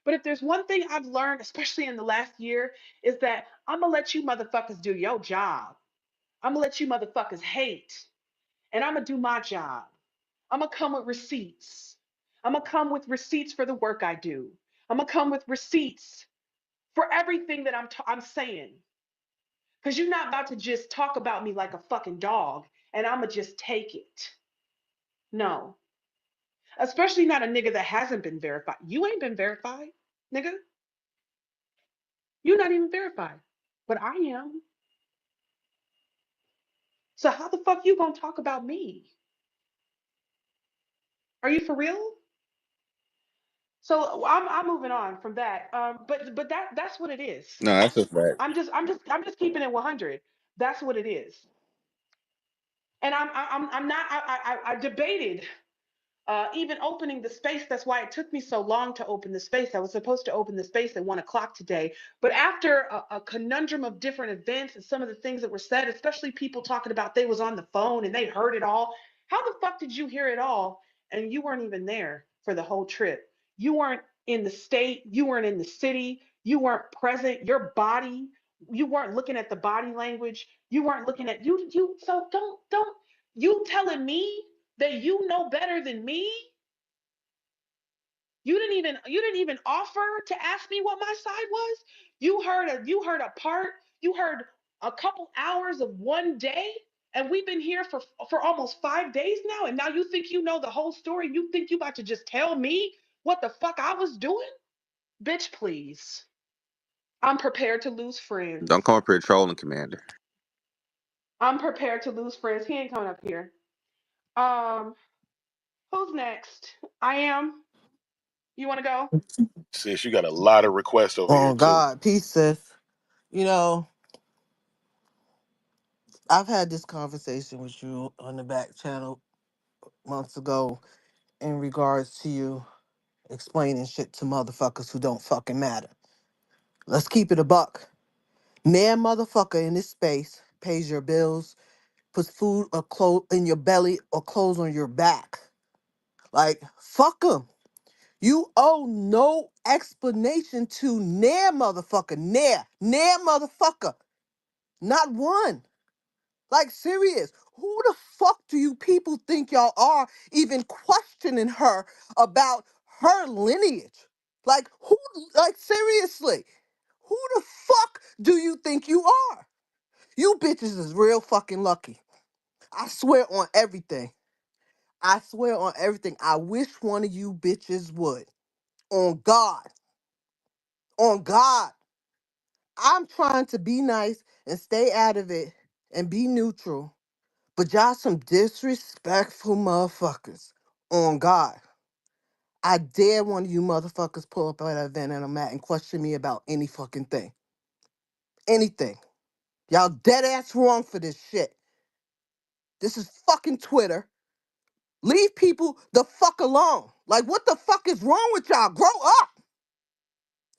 But if there's one thing I've learned, especially in the last year, is that I'm going to let you motherfuckers do your job. I'm going to let you motherfuckers hate. And I'm going to do my job. I'm going to come with receipts. I'm going to come with receipts for the work I do. I'm going to come with receipts for everything that I'm saying. Because you're not about to just talk about me like a fucking dog and I'm going to just take it. No. Especially not a nigga that hasn't been verified. You ain't been verified, nigga. You're not even verified. But I am. So how the fuck you gonna talk about me? Are you for real? So I'm moving on from that. But that's what it is. No, that's a fact. I'm just keeping it 100. That's what it is. And I'm not. I debated even opening the space. That's why it took me so long to open the space. I was supposed to open the space at 1 o'clock today. But after a conundrum of different events and some of the things that were said, especially people talking about they was on the phone and they heard it all. How the fuck did you hear it all? And you weren't even there for the whole trip. You weren't in the state. You weren't in the city. You weren't present. Your body, you weren't looking at the body language. You weren't looking at you. So don't you telling me that you know better than me. You didn't even offer to ask me what my side was. You heard a part. You heard a couple hours of one day, and we've been here for almost 5 days now. And now you think you know the whole story. You think you about to just tell me what the fuck I was doing, bitch? Please. I'm prepared to lose friends. Don't come up here trolling, Commander. I'm prepared to lose friends. He ain't coming up here. Um, who's next? I am. You want to go? Sis, you got a lot of requests over here Oh too. God, peace, sis. You know, I've had this conversation with you on the back channel months ago, in regards to you explaining shit to motherfuckers who don't fucking matter. Let's keep it a buck. Nan motherfucker in this space pays your bills, puts food or clothes in your belly or clothes on your back. Like, fuck them. You owe no explanation to Nan motherfucker. Nan motherfucker. Not one. Like, serious. Who the fuck do you people think y'all are even questioning her about her lineage? Like, who, like, seriously. Who the fuck do you think you are? You bitches is real fucking lucky. I swear on everything. I swear on everything. I wish one of you bitches would. On God. On God. I'm trying to be nice and stay out of it and be neutral. But y'all some disrespectful motherfuckers. On God. I dare one of you motherfuckers pull up at an event and I'm at and question me about any fucking thing. Anything. Y'all dead ass wrong for this shit. This is fucking Twitter. Leave people the fuck alone. Like, what the fuck is wrong with y'all? Grow up.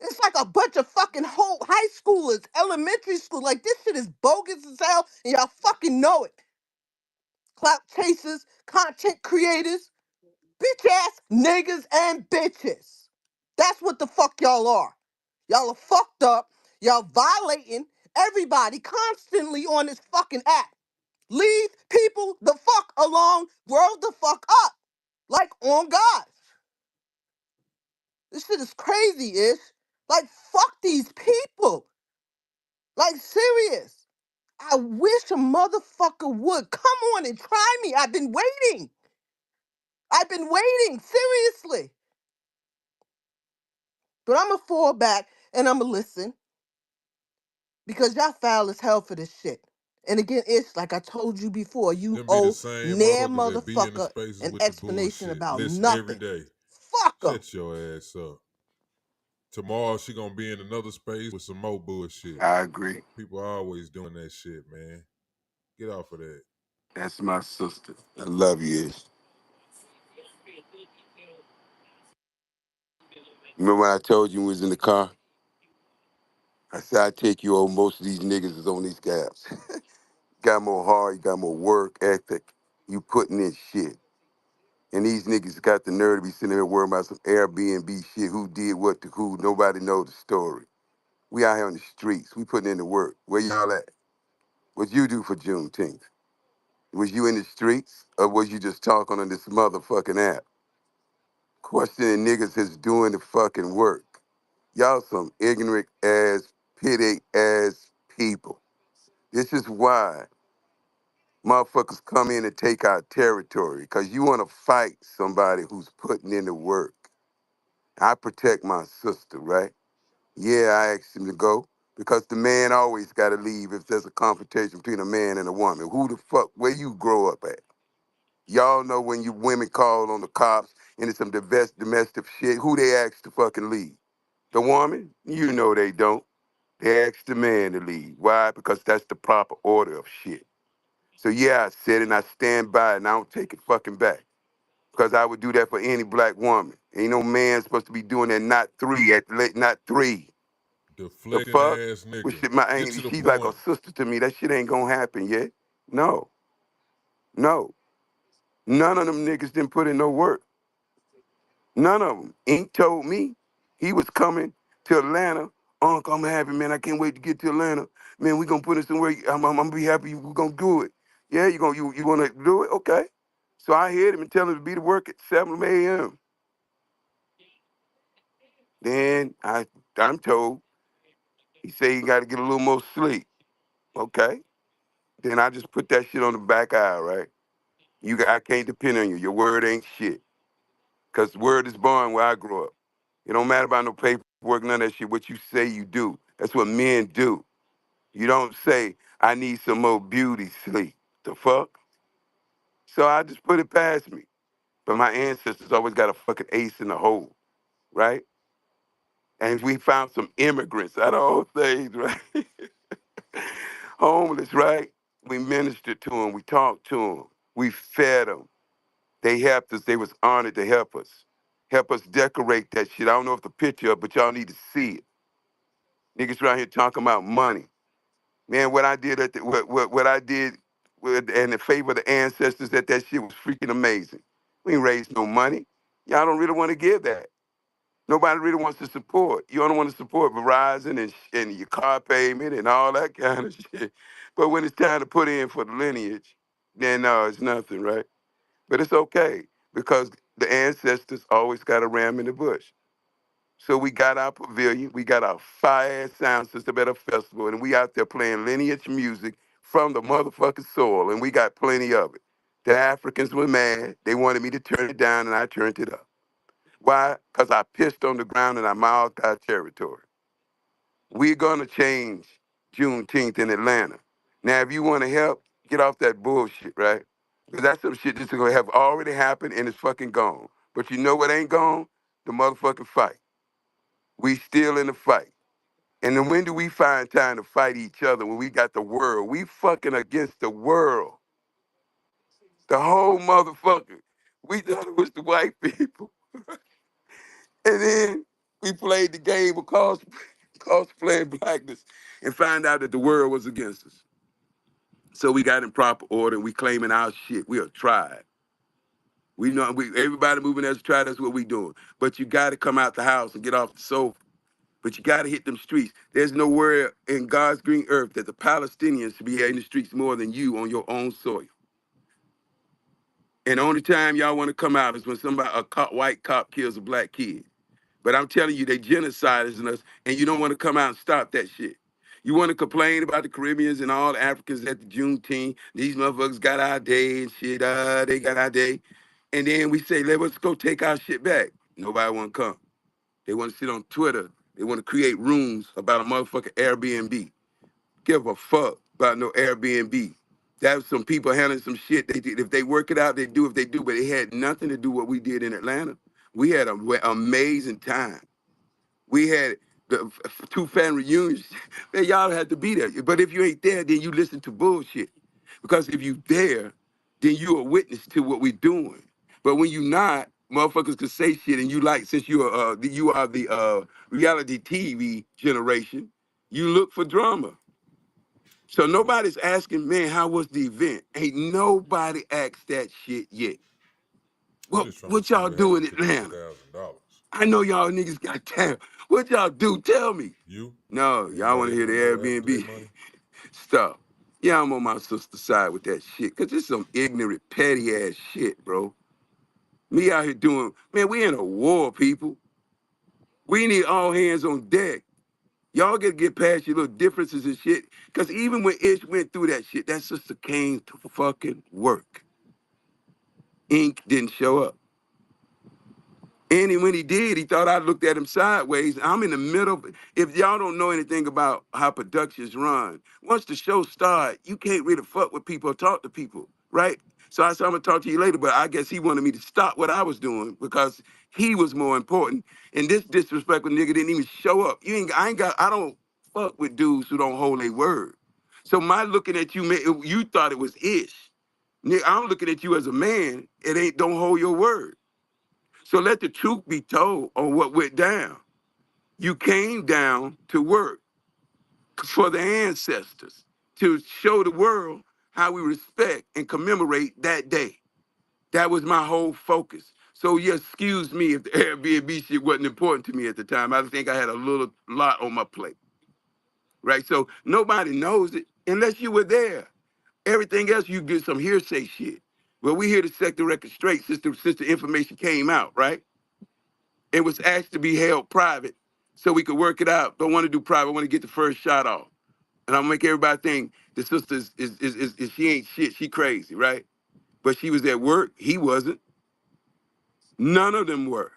It's like a bunch of fucking whole high schoolers, elementary school. Like, this shit is bogus as hell, and y'all fucking know it. Clout chasers, content creators, bitch ass niggas and bitches. That's what the fuck y'all are. Y'all are fucked up. Y'all violating everybody constantly on this fucking app. Leave people the fuck alone. Grow the fuck up. Like, on God. This shit is crazy, Ish. Like, fuck these people. Like, serious. I wish a motherfucker would. Come on and try me. I've been waiting. I've been waiting. Seriously. But I'm going to fall back and I'm going to listen because y'all foul as hell for this shit. And again, Ish, like I told you before, you owe near motherfucker an explanation about nothing. Fuck them. I agree. That's my sister. I love you. Remember when I told you we was in the car? I said I take you over most of these niggas is on these gaps. Got more heart, you got more work ethic. You putting in shit. And these niggas got the nerve to be sitting there worrying about some Airbnb shit, who did what to who, nobody know the story. We out here on the streets, we putting in the work. Where y'all at? What you do for Juneteenth? Was you in the streets or was you just talking on this motherfucking app? Questioning niggas is doing the fucking work. Y'all some ignorant ass, pity ass people. This is why motherfuckers come in and take our territory, because you want to fight somebody who's putting in the work. I protect my sister, right? Yeah, I asked him to go because the man always got to leave if there's a confrontation between a man and a woman. Who the fuck, where you grow up at? Y'all know when you women call on the cops and it's some domestic shit, who they ask to fucking leave? The woman? You know they don't. They ask the man to leave. Why? Because that's the proper order of shit. So yeah, I said it and I stand by it and I don't take it fucking back. Because I would do that for any black woman. Ain't no man supposed to be doing that, not three, not three. The fuck? Well, shit, my ain't she's like a sister to me. That shit ain't gonna happen yet. No, no. None of them niggas didn't put in no work. None of them. Ink told me he was coming to Atlanta. Unc, I'm happy, man. I can't wait to get to Atlanta. Man, we gonna put in some work. I'm gonna be happy we're gonna do it. Yeah, you wanna do it? Okay. So I heard him and tell him to be to work at 7 a.m. Then I'm told he say he gotta get a little more sleep. Okay. Then I just put that shit on the back aisle, right? I can't depend on you. Your word ain't shit. Cause the word is born where I grew up. It don't matter about no paperwork, none of that shit. What you say, you do. That's what men do. You don't say, I need some more beauty sleep. The fuck? So I just put it past me. But my ancestors always got a fucking ace in the hole, right? And we found some immigrants out of all things, right? Homeless, right? We ministered to them. We talked to them. We fed them. They helped us. They was honored to help us. Help us decorate that shit. I don't know if the picture up, but y'all need to see it. Niggas around here talking about money. Man, what I did at the, what I did with, and in favor of the ancestors, that shit was freaking amazing. We ain't raised no money. Y'all don't really want to give that. Nobody really wants to support. You don't want to support Verizon and your car payment and all that kind of shit. But when it's time to put in for the lineage, then no, it's nothing, right? But it's okay because the ancestors always got a ram in the bush. So we got our pavilion, we got our fire sound system at a festival, and we out there playing lineage music from the motherfucking soil, and we got plenty of it. The Africans were mad. They wanted me to turn it down, and I turned it up. Why? Because I pissed on the ground and I mouthed our territory. We're going to change Juneteenth in Atlanta. Now, if you want to help, get off that bullshit, right? Because that's some shit that's going to have already happened and it's fucking gone. But you know what ain't gone? The motherfucking fight. We still in the fight. And then when do we find time to fight each other when we got the world? We fucking against the world. The whole motherfucker. We thought it was the white people. And then we played the game of cosplaying blackness and find out that the world was against us. So we got in proper order and we claiming our shit. We are tribe. We know everybody moving as a tribe, that's what we doing. But you gotta come out the house and get off the sofa. But you gotta hit them streets. There's nowhere in God's green earth that the Palestinians should be in the streets more than you on your own soil. And the only time y'all wanna come out is when white cop kills a black kid. But I'm telling you, they genociders us, and you don't want to come out and stop that shit. You want to complain about the Caribbeans and all the Africans at the Juneteenth. These motherfuckers got our day and shit. They got our day. And then we say, let's go take our shit back. Nobody want to come. They want to sit on Twitter. They want to create rooms about a motherfucking Airbnb. Give a fuck about no Airbnb. That was some people handling some shit. They did. If they work it out, they do if they do. But it had nothing to do with what we did in Atlanta. We had an amazing time. We had the two family reunions. Man, y'all had to be there. But if you ain't there, then you listen to bullshit. Because if you there, then you a witness to what we're doing. But when you not, motherfuckers could say shit, and you like, since you are the reality TV generation, you look for drama. So nobody's asking, man, how was the event? Ain't nobody asked that shit yet. What y'all do in Atlanta? I know y'all niggas got time. What y'all do? Tell me. No, y'all want to hear the Airbnb stuff. Yeah, I'm on my sister's side with that shit. Cause it's some ignorant, petty ass shit, bro. Me out here doing, man, we in a war, people. We need all hands on deck. Y'all gotta get past your little differences and shit. Cause even when Ish went through that shit, that sister came to fucking work. Ink didn't show up. And when he did, he thought I looked at him sideways. I'm in the middle of it. If y'all don't know anything about how productions run, once the show starts, you can't really fuck with people or talk to people, right? So I said, I'm gonna talk to you later, but I guess he wanted me to stop what I was doing because he was more important. And this disrespectful nigga didn't even show up. I don't fuck with dudes who don't hold their word. So my looking at you, you thought it was Ish. Nigga, I'm looking at you as a man. It ain't don't hold your word. So let the truth be told on what went down. You came down to work for the ancestors to show the world how we respect and commemorate that day. That was my whole focus. So yeah, excuse me if the Airbnb shit wasn't important to me at the time. I think I had a lot on my plate, right? So nobody knows it unless you were there. Everything else, you get some hearsay shit. Well, we here to set the record straight since the information came out, right? It was asked to be held private so we could work it out. Don't want to do private. I want to get the first shot off. And I'm gonna make everybody think the sister is she ain't shit. She crazy, right? But she was at work. He wasn't. None of them were.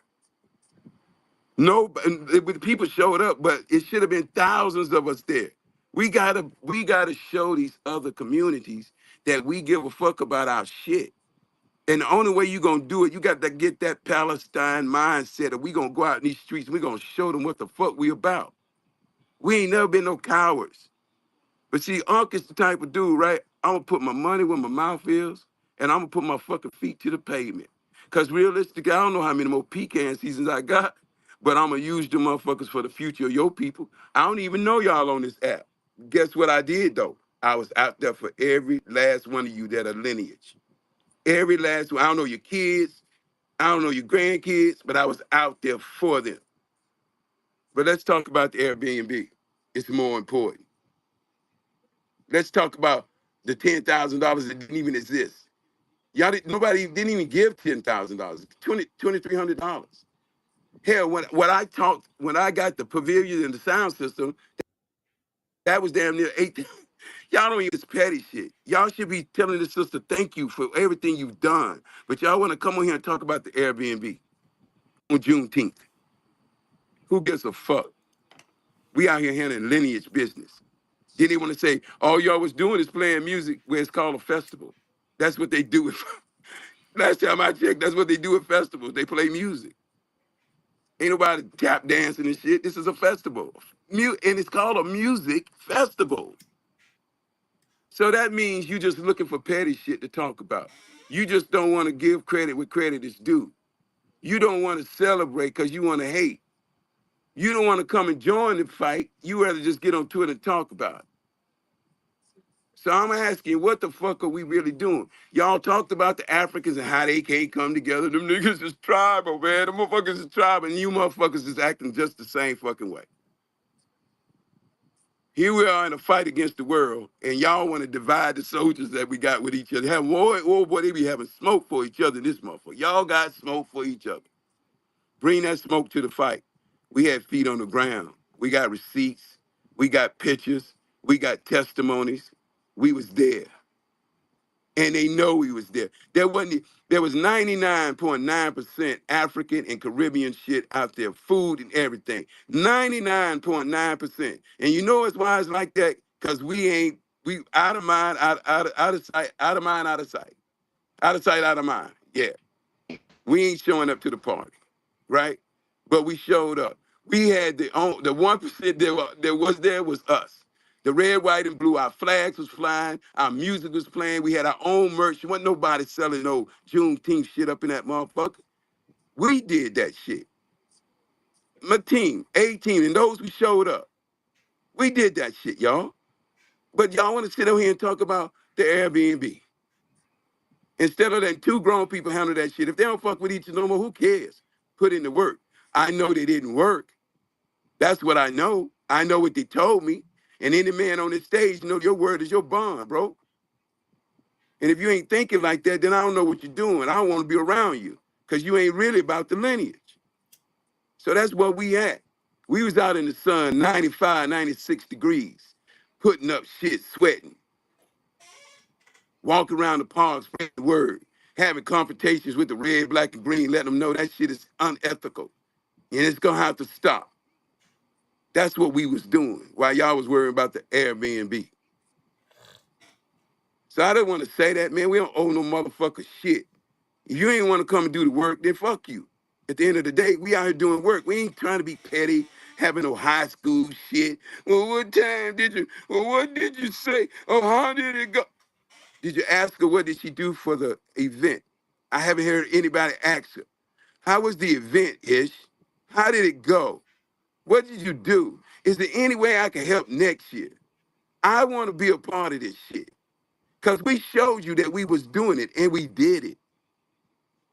No, people showed up, but it should have been thousands of us there. We gotta show these other communities that we give a fuck about our shit. And the only way you gonna do it, you got to get that Palestine mindset of we gonna go out in these streets and we gonna show them what the fuck we about. We ain't never been no cowards. But see, Unc is the type of dude, right? I'm gonna put my money where my mouth is, and I'm gonna put my fucking feet to the pavement. Cause realistically, I don't know how many more pecan seasons I got, but I'm gonna use the motherfuckers for the future of your people. I don't even know y'all on this app. Guess what I did though? I was out there for every last one of you that are lineage. Every last one. I don't know your kids, I don't know your grandkids, but I was out there for them. But let's talk about the Airbnb. It's more important. Let's talk about the $10,000 that didn't even exist. Nobody didn't even give $10,000, $2,300. Hell, when I got the pavilion and the sound system, that was damn near 8. Y'all don't even this petty shit. Y'all should be telling the sister thank you for everything you've done. But y'all want to come on here and talk about the Airbnb on Juneteenth. Who gives a fuck? We out here handling lineage business. Then they want to say all y'all was doing is playing music where it's called a festival. That's what they do. Last time I checked, that's what they do at festivals. They play music. Ain't nobody tap dancing and shit. This is a festival. And it's called a music festival. So that means you just looking for petty shit to talk about. You just don't want to give credit where credit is due. You don't want to celebrate because you want to hate. You don't want to come and join the fight. You rather just get on Twitter and talk about it. So I'm asking, what the fuck are we really doing? Y'all talked about the Africans and how they can't come together. Them niggas is tribal, man. Them motherfuckers is tribal, and you motherfuckers is acting just the same fucking way. Here we are in a fight against the world, and y'all want to divide the soldiers that we got with each other. Have war, oh boy, they be having smoke for each other in this motherfucker. Y'all got smoke for each other. Bring that smoke to the fight. We had feet on the ground. We got receipts. We got pictures. We got testimonies. We was there. And they know we was there. There was 99.9% African and Caribbean shit out there, food and everything. 99.9%. And you know why it's like that? Because we out of mind, out of sight, out of mind, out of sight. Out of sight, out of mind. Yeah. We ain't showing up to the party, right? But we showed up. We had the 1% that was there was us. The red, white, and blue. Our flags was flying. Our music was playing. We had our own merch. There wasn't nobody selling no Juneteenth shit up in that motherfucker. We did that shit. My team, 18, and those who showed up. We did that shit, y'all. But y'all want to sit over here and talk about the Airbnb. Instead of letting two grown people handle that shit. If they don't fuck with each other no more, who cares? Put in the work. I know they didn't work. That's what I know. I know what they told me. And any man on this stage know your word is your bond, bro. And if you ain't thinking like that, then I don't know what you're doing. I don't want to be around you because you ain't really about the lineage. So that's where we at. We was out in the sun, 95, 96 degrees, putting up shit, sweating, walking around the park, spreading the word, having confrontations with the red, black, and green, letting them know that shit is unethical. And it's gonna have to stop. That's what we was doing while y'all was worrying about the Airbnb. So I don't want to say that, man. We don't owe no motherfucker shit. If you ain't want to come and do the work, then fuck you. At the end of the day, we out here doing work. We ain't trying to be petty, having no high school shit. Well, what time did you, well, what did you say? Oh, how did it go? Did you ask her what did she do for the event? I haven't heard anybody ask her. How was the event, Ish? How did it go? What did you do? Is there any way I can help next year? I want to be a part of this shit. Because we showed you that we was doing it and we did it.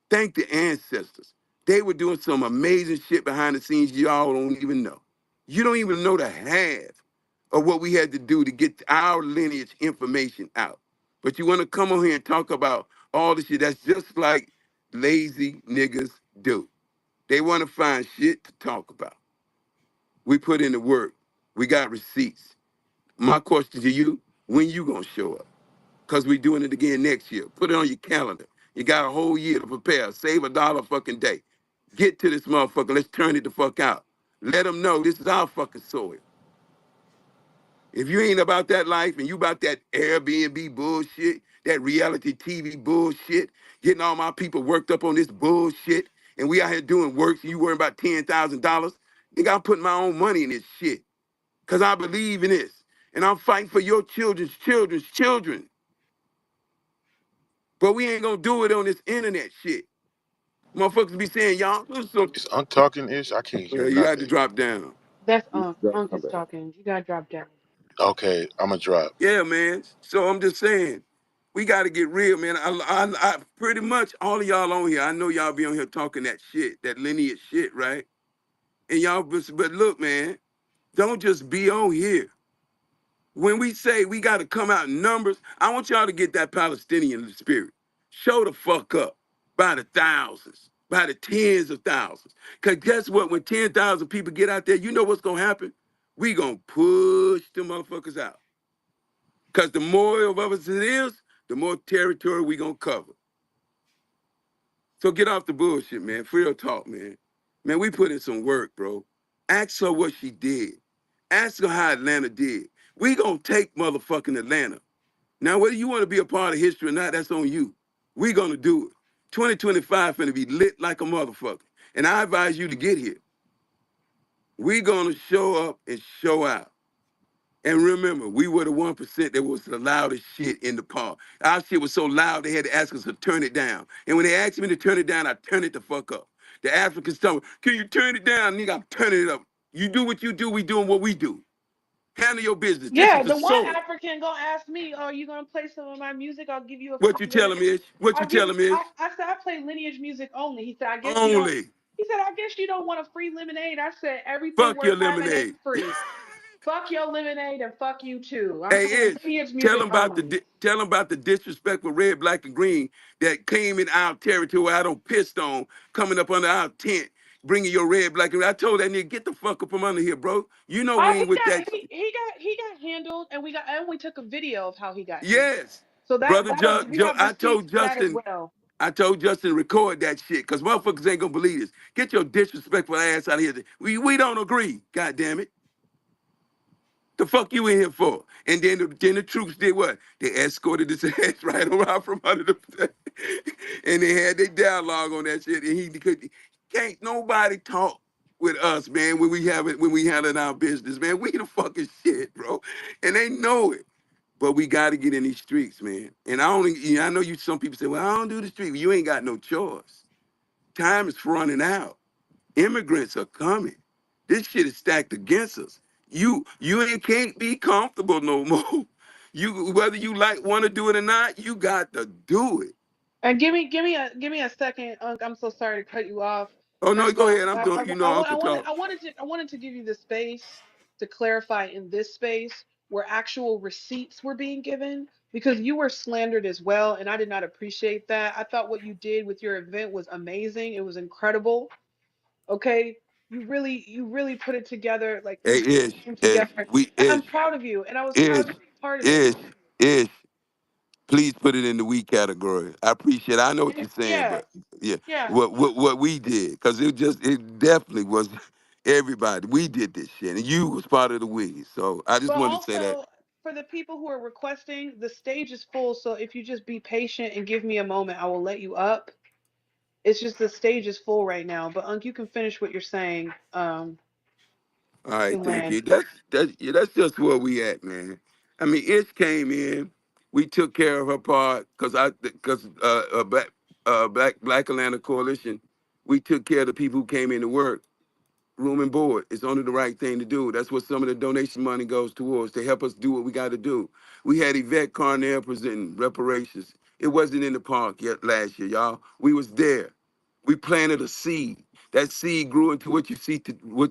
Thank the ancestors. They were doing some amazing shit behind the scenes y'all don't even know. You don't even know the half of what we had to do to get our lineage information out. But you want to come on here and talk about all this shit. That's just like lazy niggas do. They want to find shit to talk about. We put in the work. We got receipts. My question to you, when you gonna show up? Because we doing it again next year. Put it on your calendar. You got a whole year to prepare. Save $1 fucking day. Get to this motherfucker. Let's turn it the fuck out. Let them know this is our fucking soil. If you ain't about that life and you about that Airbnb bullshit, that reality TV bullshit, getting all my people worked up on this bullshit, and we out here doing work and you worrying about $10,000, nigga, I'm putting my own money in this shit. Because I believe in this. And I'm fighting for your children's children's children. But we ain't gonna do it on this internet shit. Motherfuckers be saying, y'all do some. Is Unc talking ish? I can't hear You had to nothing. drop down. That's You Unc. drop- Unc my is bad. talking. You gotta drop down. Okay, I'm gonna drop. Yeah, man. So I'm just saying, we got to get real, man. I pretty much all of y'all on here. I know y'all be on here talking that shit, that lineage shit, right? And y'all, but look, man, don't just be on here. When we say we got to come out in numbers, I want y'all to get that Palestinian spirit. Show the fuck up by the thousands, by the tens of thousands. Because guess what? When 10,000 people get out there, you know what's going to happen? We going to push them motherfuckers out. Because the more of us it is, the more territory we going to cover. So get off the bullshit, man. For real talk, man. Man, we put in some work, bro. Ask her what she did. Ask her how Atlanta did. We gonna take motherfucking Atlanta. Now, whether you want to be a part of history or not, that's on you. We gonna do it. 2025 finna be lit like a motherfucker. And I advise you to get here. We gonna show up and show out. And remember, we were the 1% that was the loudest shit in the park. Our shit was so loud they had to ask us to turn it down. And when they asked me to turn it down, I turned it the fuck up. The Africans tell me, can you turn it down? Nigga, I'm turning it up. You do what you do, we doing what we do. Handle your business. This is Yeah, for the one show. African gonna ask me, "Oh, you gonna play some of my music? I'll give you a What you free tell him lemonade." is? What you I'll give tell you. him is? I said I play lineage music only. He said, "I guess you don't." Only. He said, "I guess you don't want a free lemonade." I said, "Everything Fuck your worth having lemonade. ain't free. Fuck your lemonade and fuck you too. I'm Hey, playing Ish, lineage music only." tell him about the disrespectful red, black, and green that came in our territory. I don't pissed on coming up under our tent, bringing your red, black, and green. I told that nigga, get the fuck up from under here, bro. You know we Oh, ain't with that. he got handled, and we took a video of how he got handled. Yes, So brother that was we have I receipts told for that as Justin. well. I told Justin to record that shit, cause motherfuckers ain't gonna believe this. Get your disrespectful ass out of here. We don't agree. God damn it. The fuck you in here for? And then the troops did what? They escorted his ass right around from under the and they had their dialogue on that shit. And he could can't nobody talk with us, man, when we handling our business, man. We the fucking shit, bro. And they know it. But we gotta get in these streets, man. And I know you some people say, well, I don't do the street. Well, you ain't got no choice. Time is running out. Immigrants are coming. This shit is stacked against us. You ain't can't be comfortable no more. You whether you like want to do it or not, you got to do it. And give me a second, Unc. I'm so sorry to cut you off. Oh no, First go off, ahead. I'm doing. You know, I could talk. I wanted to give you the space to clarify in this space where actual receipts were being given because you were slandered as well, and I did not appreciate that. I thought what you did with your event was amazing. It was incredible. Okay, you really put it together. Like Hey, you really came together, and I'm proud of you. And I was proud Ish, to be part of it. Ish, Ish. Please put it in the we category. I appreciate it. I know what you're saying, Yeah, but yeah, yeah. what we did, because it definitely was everybody. We did this shit, and you was part of the we. So I just But wanted to say that. also for the people who are requesting, the stage is full. So if you just be patient and give me a moment, I will let you up. It's just the stage is full right now. But Unc, you can finish what you're saying. All You right, can thank land. you. That's just where we at, man. I mean, Ish came in. We took care of her part because Black Atlanta Coalition. We took care of the people who came in to work, room and board. It's only the right thing to do. That's what some of the donation money goes towards to help us do what we got to do. We had Yvette Carnell presenting reparations. It wasn't in the park yet last year, y'all. We was there. We planted a seed. That seed grew into what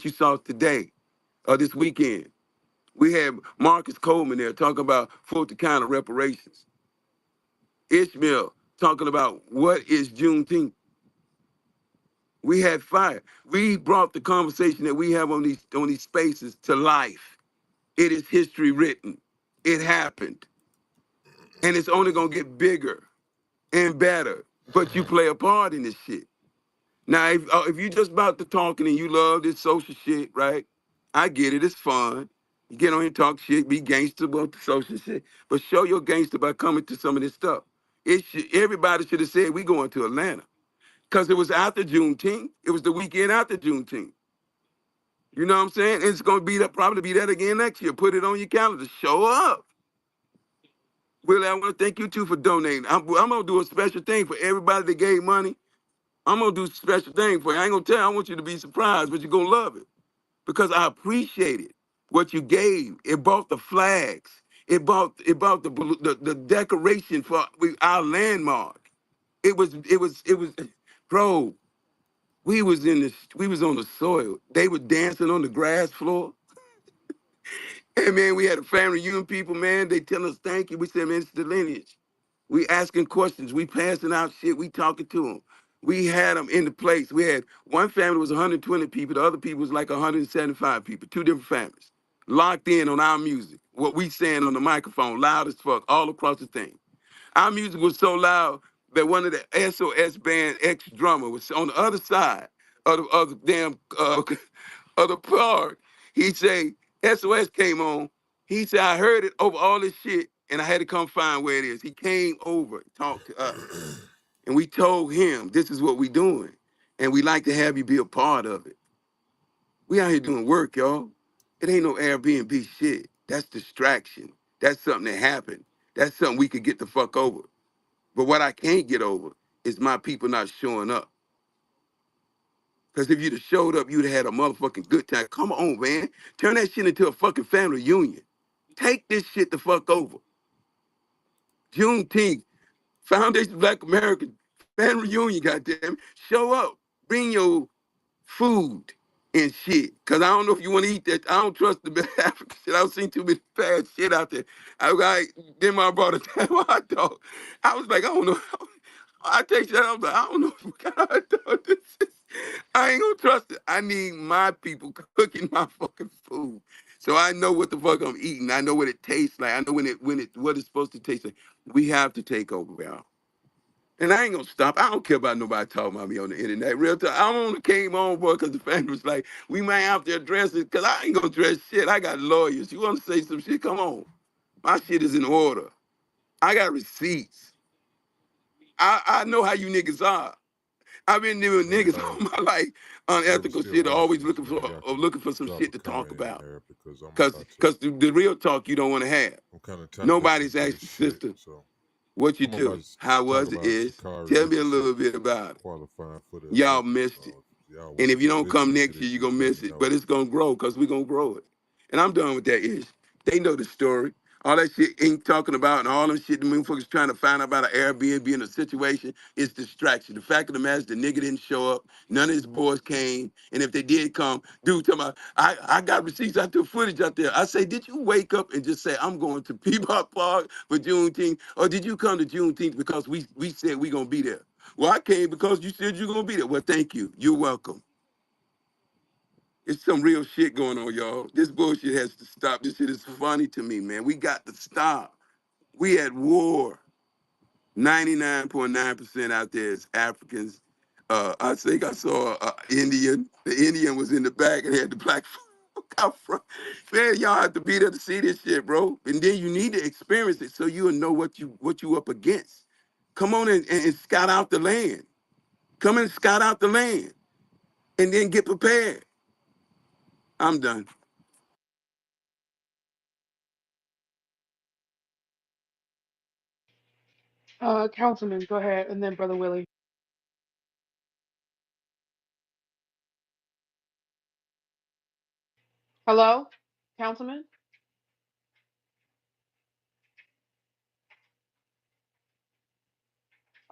you saw today this weekend. We had Marcus Coleman there talking about Fulton County reparations. Ishmael talking about what is Juneteenth. We had fire. We brought the conversation that we have on these spaces to life. It is history written. It happened. And it's only gonna get bigger and better. But you play a part in this shit. Now, if you just about the talking and you love this social shit, right? I get it. It's fun. You get on here and talk shit, be gangster about the social shit, but show your gangster by coming to some of this stuff. Everybody should have said we going to Atlanta because it was after Juneteenth. It was the weekend after Juneteenth. You know what I'm saying? It's gonna be that probably be that again next year. Put it on your calendar. Show up. Willie, I want to thank you too for donating. I'm gonna do a special thing for everybody that gave money. I'm gonna do a special thing for you. I ain't gonna tell you. I want you to be surprised, but you're gonna love it because I appreciated what you gave. It bought the flags. It bought the decoration for our landmark. It was, bro. We was on the soil. They were dancing on the grass floor. Hey man, we had a family reunion people, man. They tell us thank you. We said, man, it's the lineage. We asking questions. We passing out shit. We talking to them. We had them in the place. We had one family was 120 people. The other people was like 175 people. Two different families locked in on our music. What we saying on the microphone, loud as fuck, all across the thing. Our music was so loud that one of the SOS band ex drummer was on the other side of the damn of the park. He say SOS came on. He said I heard it over all this shit, and I had to come find where it is. He came over, talked to us, and we told him this is what we doing, and we like to have you be a part of it. We out here doing work, y'all. It ain't no Airbnb shit. That's distraction. That's something that happened. That's something we could get the fuck over. But what I can't get over is my people not showing up. Because if you'd have showed up, you'd have had a motherfucking good time. Come on, man. Turn that shit into a fucking family reunion. Take this shit the fuck over. Juneteenth, Foundation Black American Family Reunion, goddamn. Show up. Bring your food and shit. Cause I don't know if you want to eat that. I don't trust the African shit. I've seen too many bad shit out there. Then I brought a damn hot dog. I was like, I don't know. I take that. I was like, I don't know what kind of hot dog this is. I ain't gonna trust it. I need my people cooking my fucking food. So I know what the fuck I'm eating. I know what it tastes like. I know what it's supposed to taste like. We have to take over, y'all. And I ain't gonna stop. I don't care about nobody talking about me on the internet. Real talk. I only came on, boy, because the family was like, we might have to address it, because I ain't gonna address shit. I got lawyers. You wanna say some shit? Come on. My shit is in order. I got receipts. I know how you niggas are. I've been doing Hey, niggas all my life, whoever's unethical still shit, always hosting, looking for man, y'all can some drop shit a to talk comment in about. there because Cause cause the real talk you don't wanna have. I'm kind of transitioning Nobody's to this asked the shit. sister So what you I'm about do. to How talk was it about is? Shakari Tell me a literacy little bit about it. qualifying for the Y'all event. missed it. If y'all want And to if you be don't come listening to next year, this you're shit, gonna let miss me it. know. But it's gonna grow because we're gonna grow it. And I'm done with that ish. They know the story. All that shit ain't talking about and all them shit the motherfuckers trying to find out about an Airbnb in a situation is distraction. The fact of the matter is the nigga didn't show up. None of his boys came. And if they did come, dude talking about, I got receipts, I took footage out there. I say, did you wake up and just say, I'm going to Peabody Park for Juneteenth? Or did you come to Juneteenth because we said we gonna be there? Well, I came because you said you're gonna be there. Well, thank you. You're welcome. It's some real shit going on, y'all. This bullshit has to stop. This shit is funny to me, man. We got to stop. We at war. 99.9% out there is Africans. I think I saw Indian. The Indian was in the back and had the black out front. Man, y'all have to be there to see this shit, bro. And then you need to experience it so you'll know what you up against. Come on and scout out the land. Come and scout out the land and then get prepared. I'm done. Councilman, go ahead, and then Brother Willie. Hello, Councilman.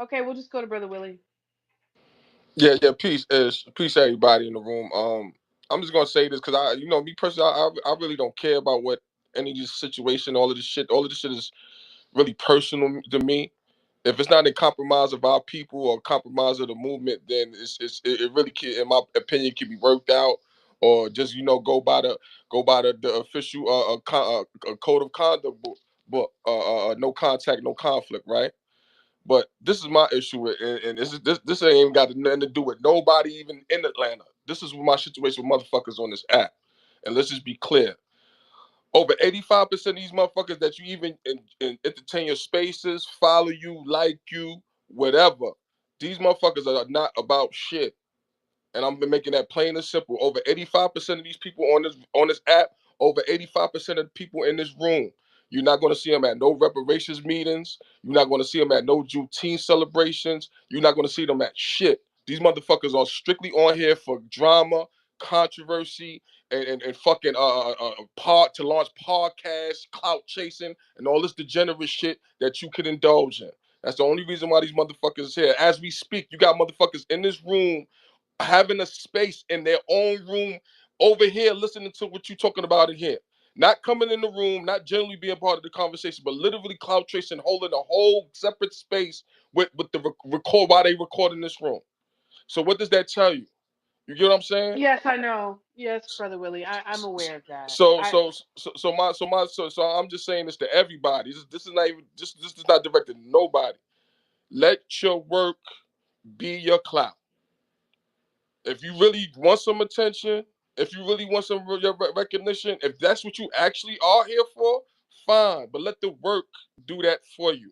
Okay, we'll just go to Brother Willie. Yeah, yeah. Peace, everybody in the room. I'm just gonna say this because me personally, I really don't care about what any of this situation, all of this shit. All of this shit is really personal to me. If it's not in compromise of our people or compromise of the movement, then it really can, in my opinion, can be worked out, or just go by the official code of conduct book, no contact, no conflict, right? But this is my issue with, and this ain't even got nothing to do with nobody even in Atlanta. This is my situation with motherfuckers on this app. And let's just be clear. Over 85% of these motherfuckers that you even entertain your spaces, follow you, like you, whatever. These motherfuckers are not about shit. And I'm making that plain and simple. Over 85% of these people on this app, over 85% of the people in this room, You're not going to see them at no reparations meetings. You're not going to see them at no Juneteenth celebrations. You're not going to see them at shit. These motherfuckers are strictly on here for drama, controversy, and fucking part to launch podcasts, clout chasing, and all this degenerate shit that you could indulge in. That's the only reason why these motherfuckers is here. As we speak, you got motherfuckers in this room having a space in their own room over here listening to what you talking about in here. Not coming in the room, not generally being part of the conversation, but literally cloud tracing, holding a whole separate space with the record while they record in this room. So what does that tell you? You get what I'm saying? Yes, I know. Yes, Brother Willie, I'm aware of that. So I so so I'm just saying this to everybody. This is not even this is not directed to nobody. Let your work be your clout. If you really want some attention, if you really want some recognition, if that's what you actually are here for, fine. But let the work do that for you.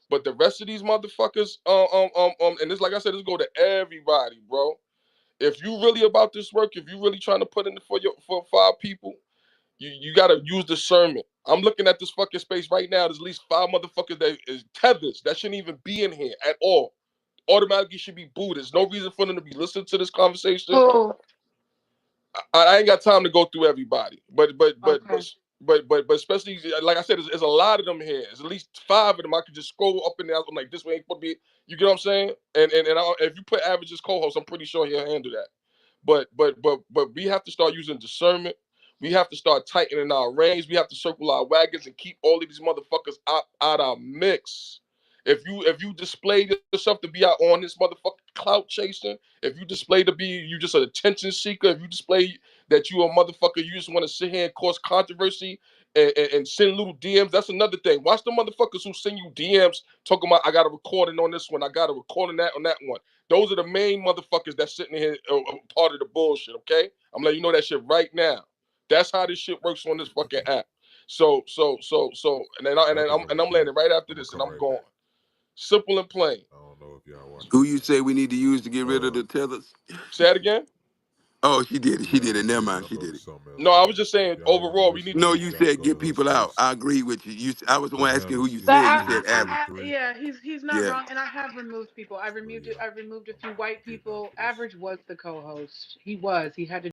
But the rest of these motherfuckers, and this, like I said, this go to everybody, bro. If you really about this work, if you really trying to put in for five people, you gotta use discernment. I'm looking at this fucking space right now. There's at least five motherfuckers that is tethers that shouldn't even be in here at all. Automatically should be booed. There's no reason for them to be listening to this conversation. oh, I ain't got time to go through everybody, okay. but especially like I said, there's a lot of them here. There's at least five of them. I could just scroll up and down. I'm like, this way ain't supposed to be. You get what I'm saying? If you put average as co-host, I'm pretty sure he'll handle that. But we have to start using discernment. We have to start tightening our reins. We have to circle our wagons and keep all of these motherfuckers out our mix. If you display yourself to be out on this motherfucking clout chasing, if you display to be you just an attention seeker, if you display that you a motherfucker, you just want to sit here and cause controversy and send little DMs. That's another thing. Watch the motherfuckers who send you DMs talking about I got a recording on this one, I got a recording that on that one. Those are the main motherfuckers that's sitting here part of the bullshit. Okay, I'm letting you know that shit right now. That's how this shit works on this fucking app. And then I'm landing right after this, and I'm going. Simple and plain. Who you say we need to use to get rid of the tethers? Say that again. Oh, she did it. She did it. Never mind. She did it. No, I was just saying overall we need to No, be. you said get people out. I agree with you. I was the one asking who you But said. You said average. yeah, he's not Yeah. wrong, and I have removed people. I removed a few white people. Average was the co-host. He was. He had to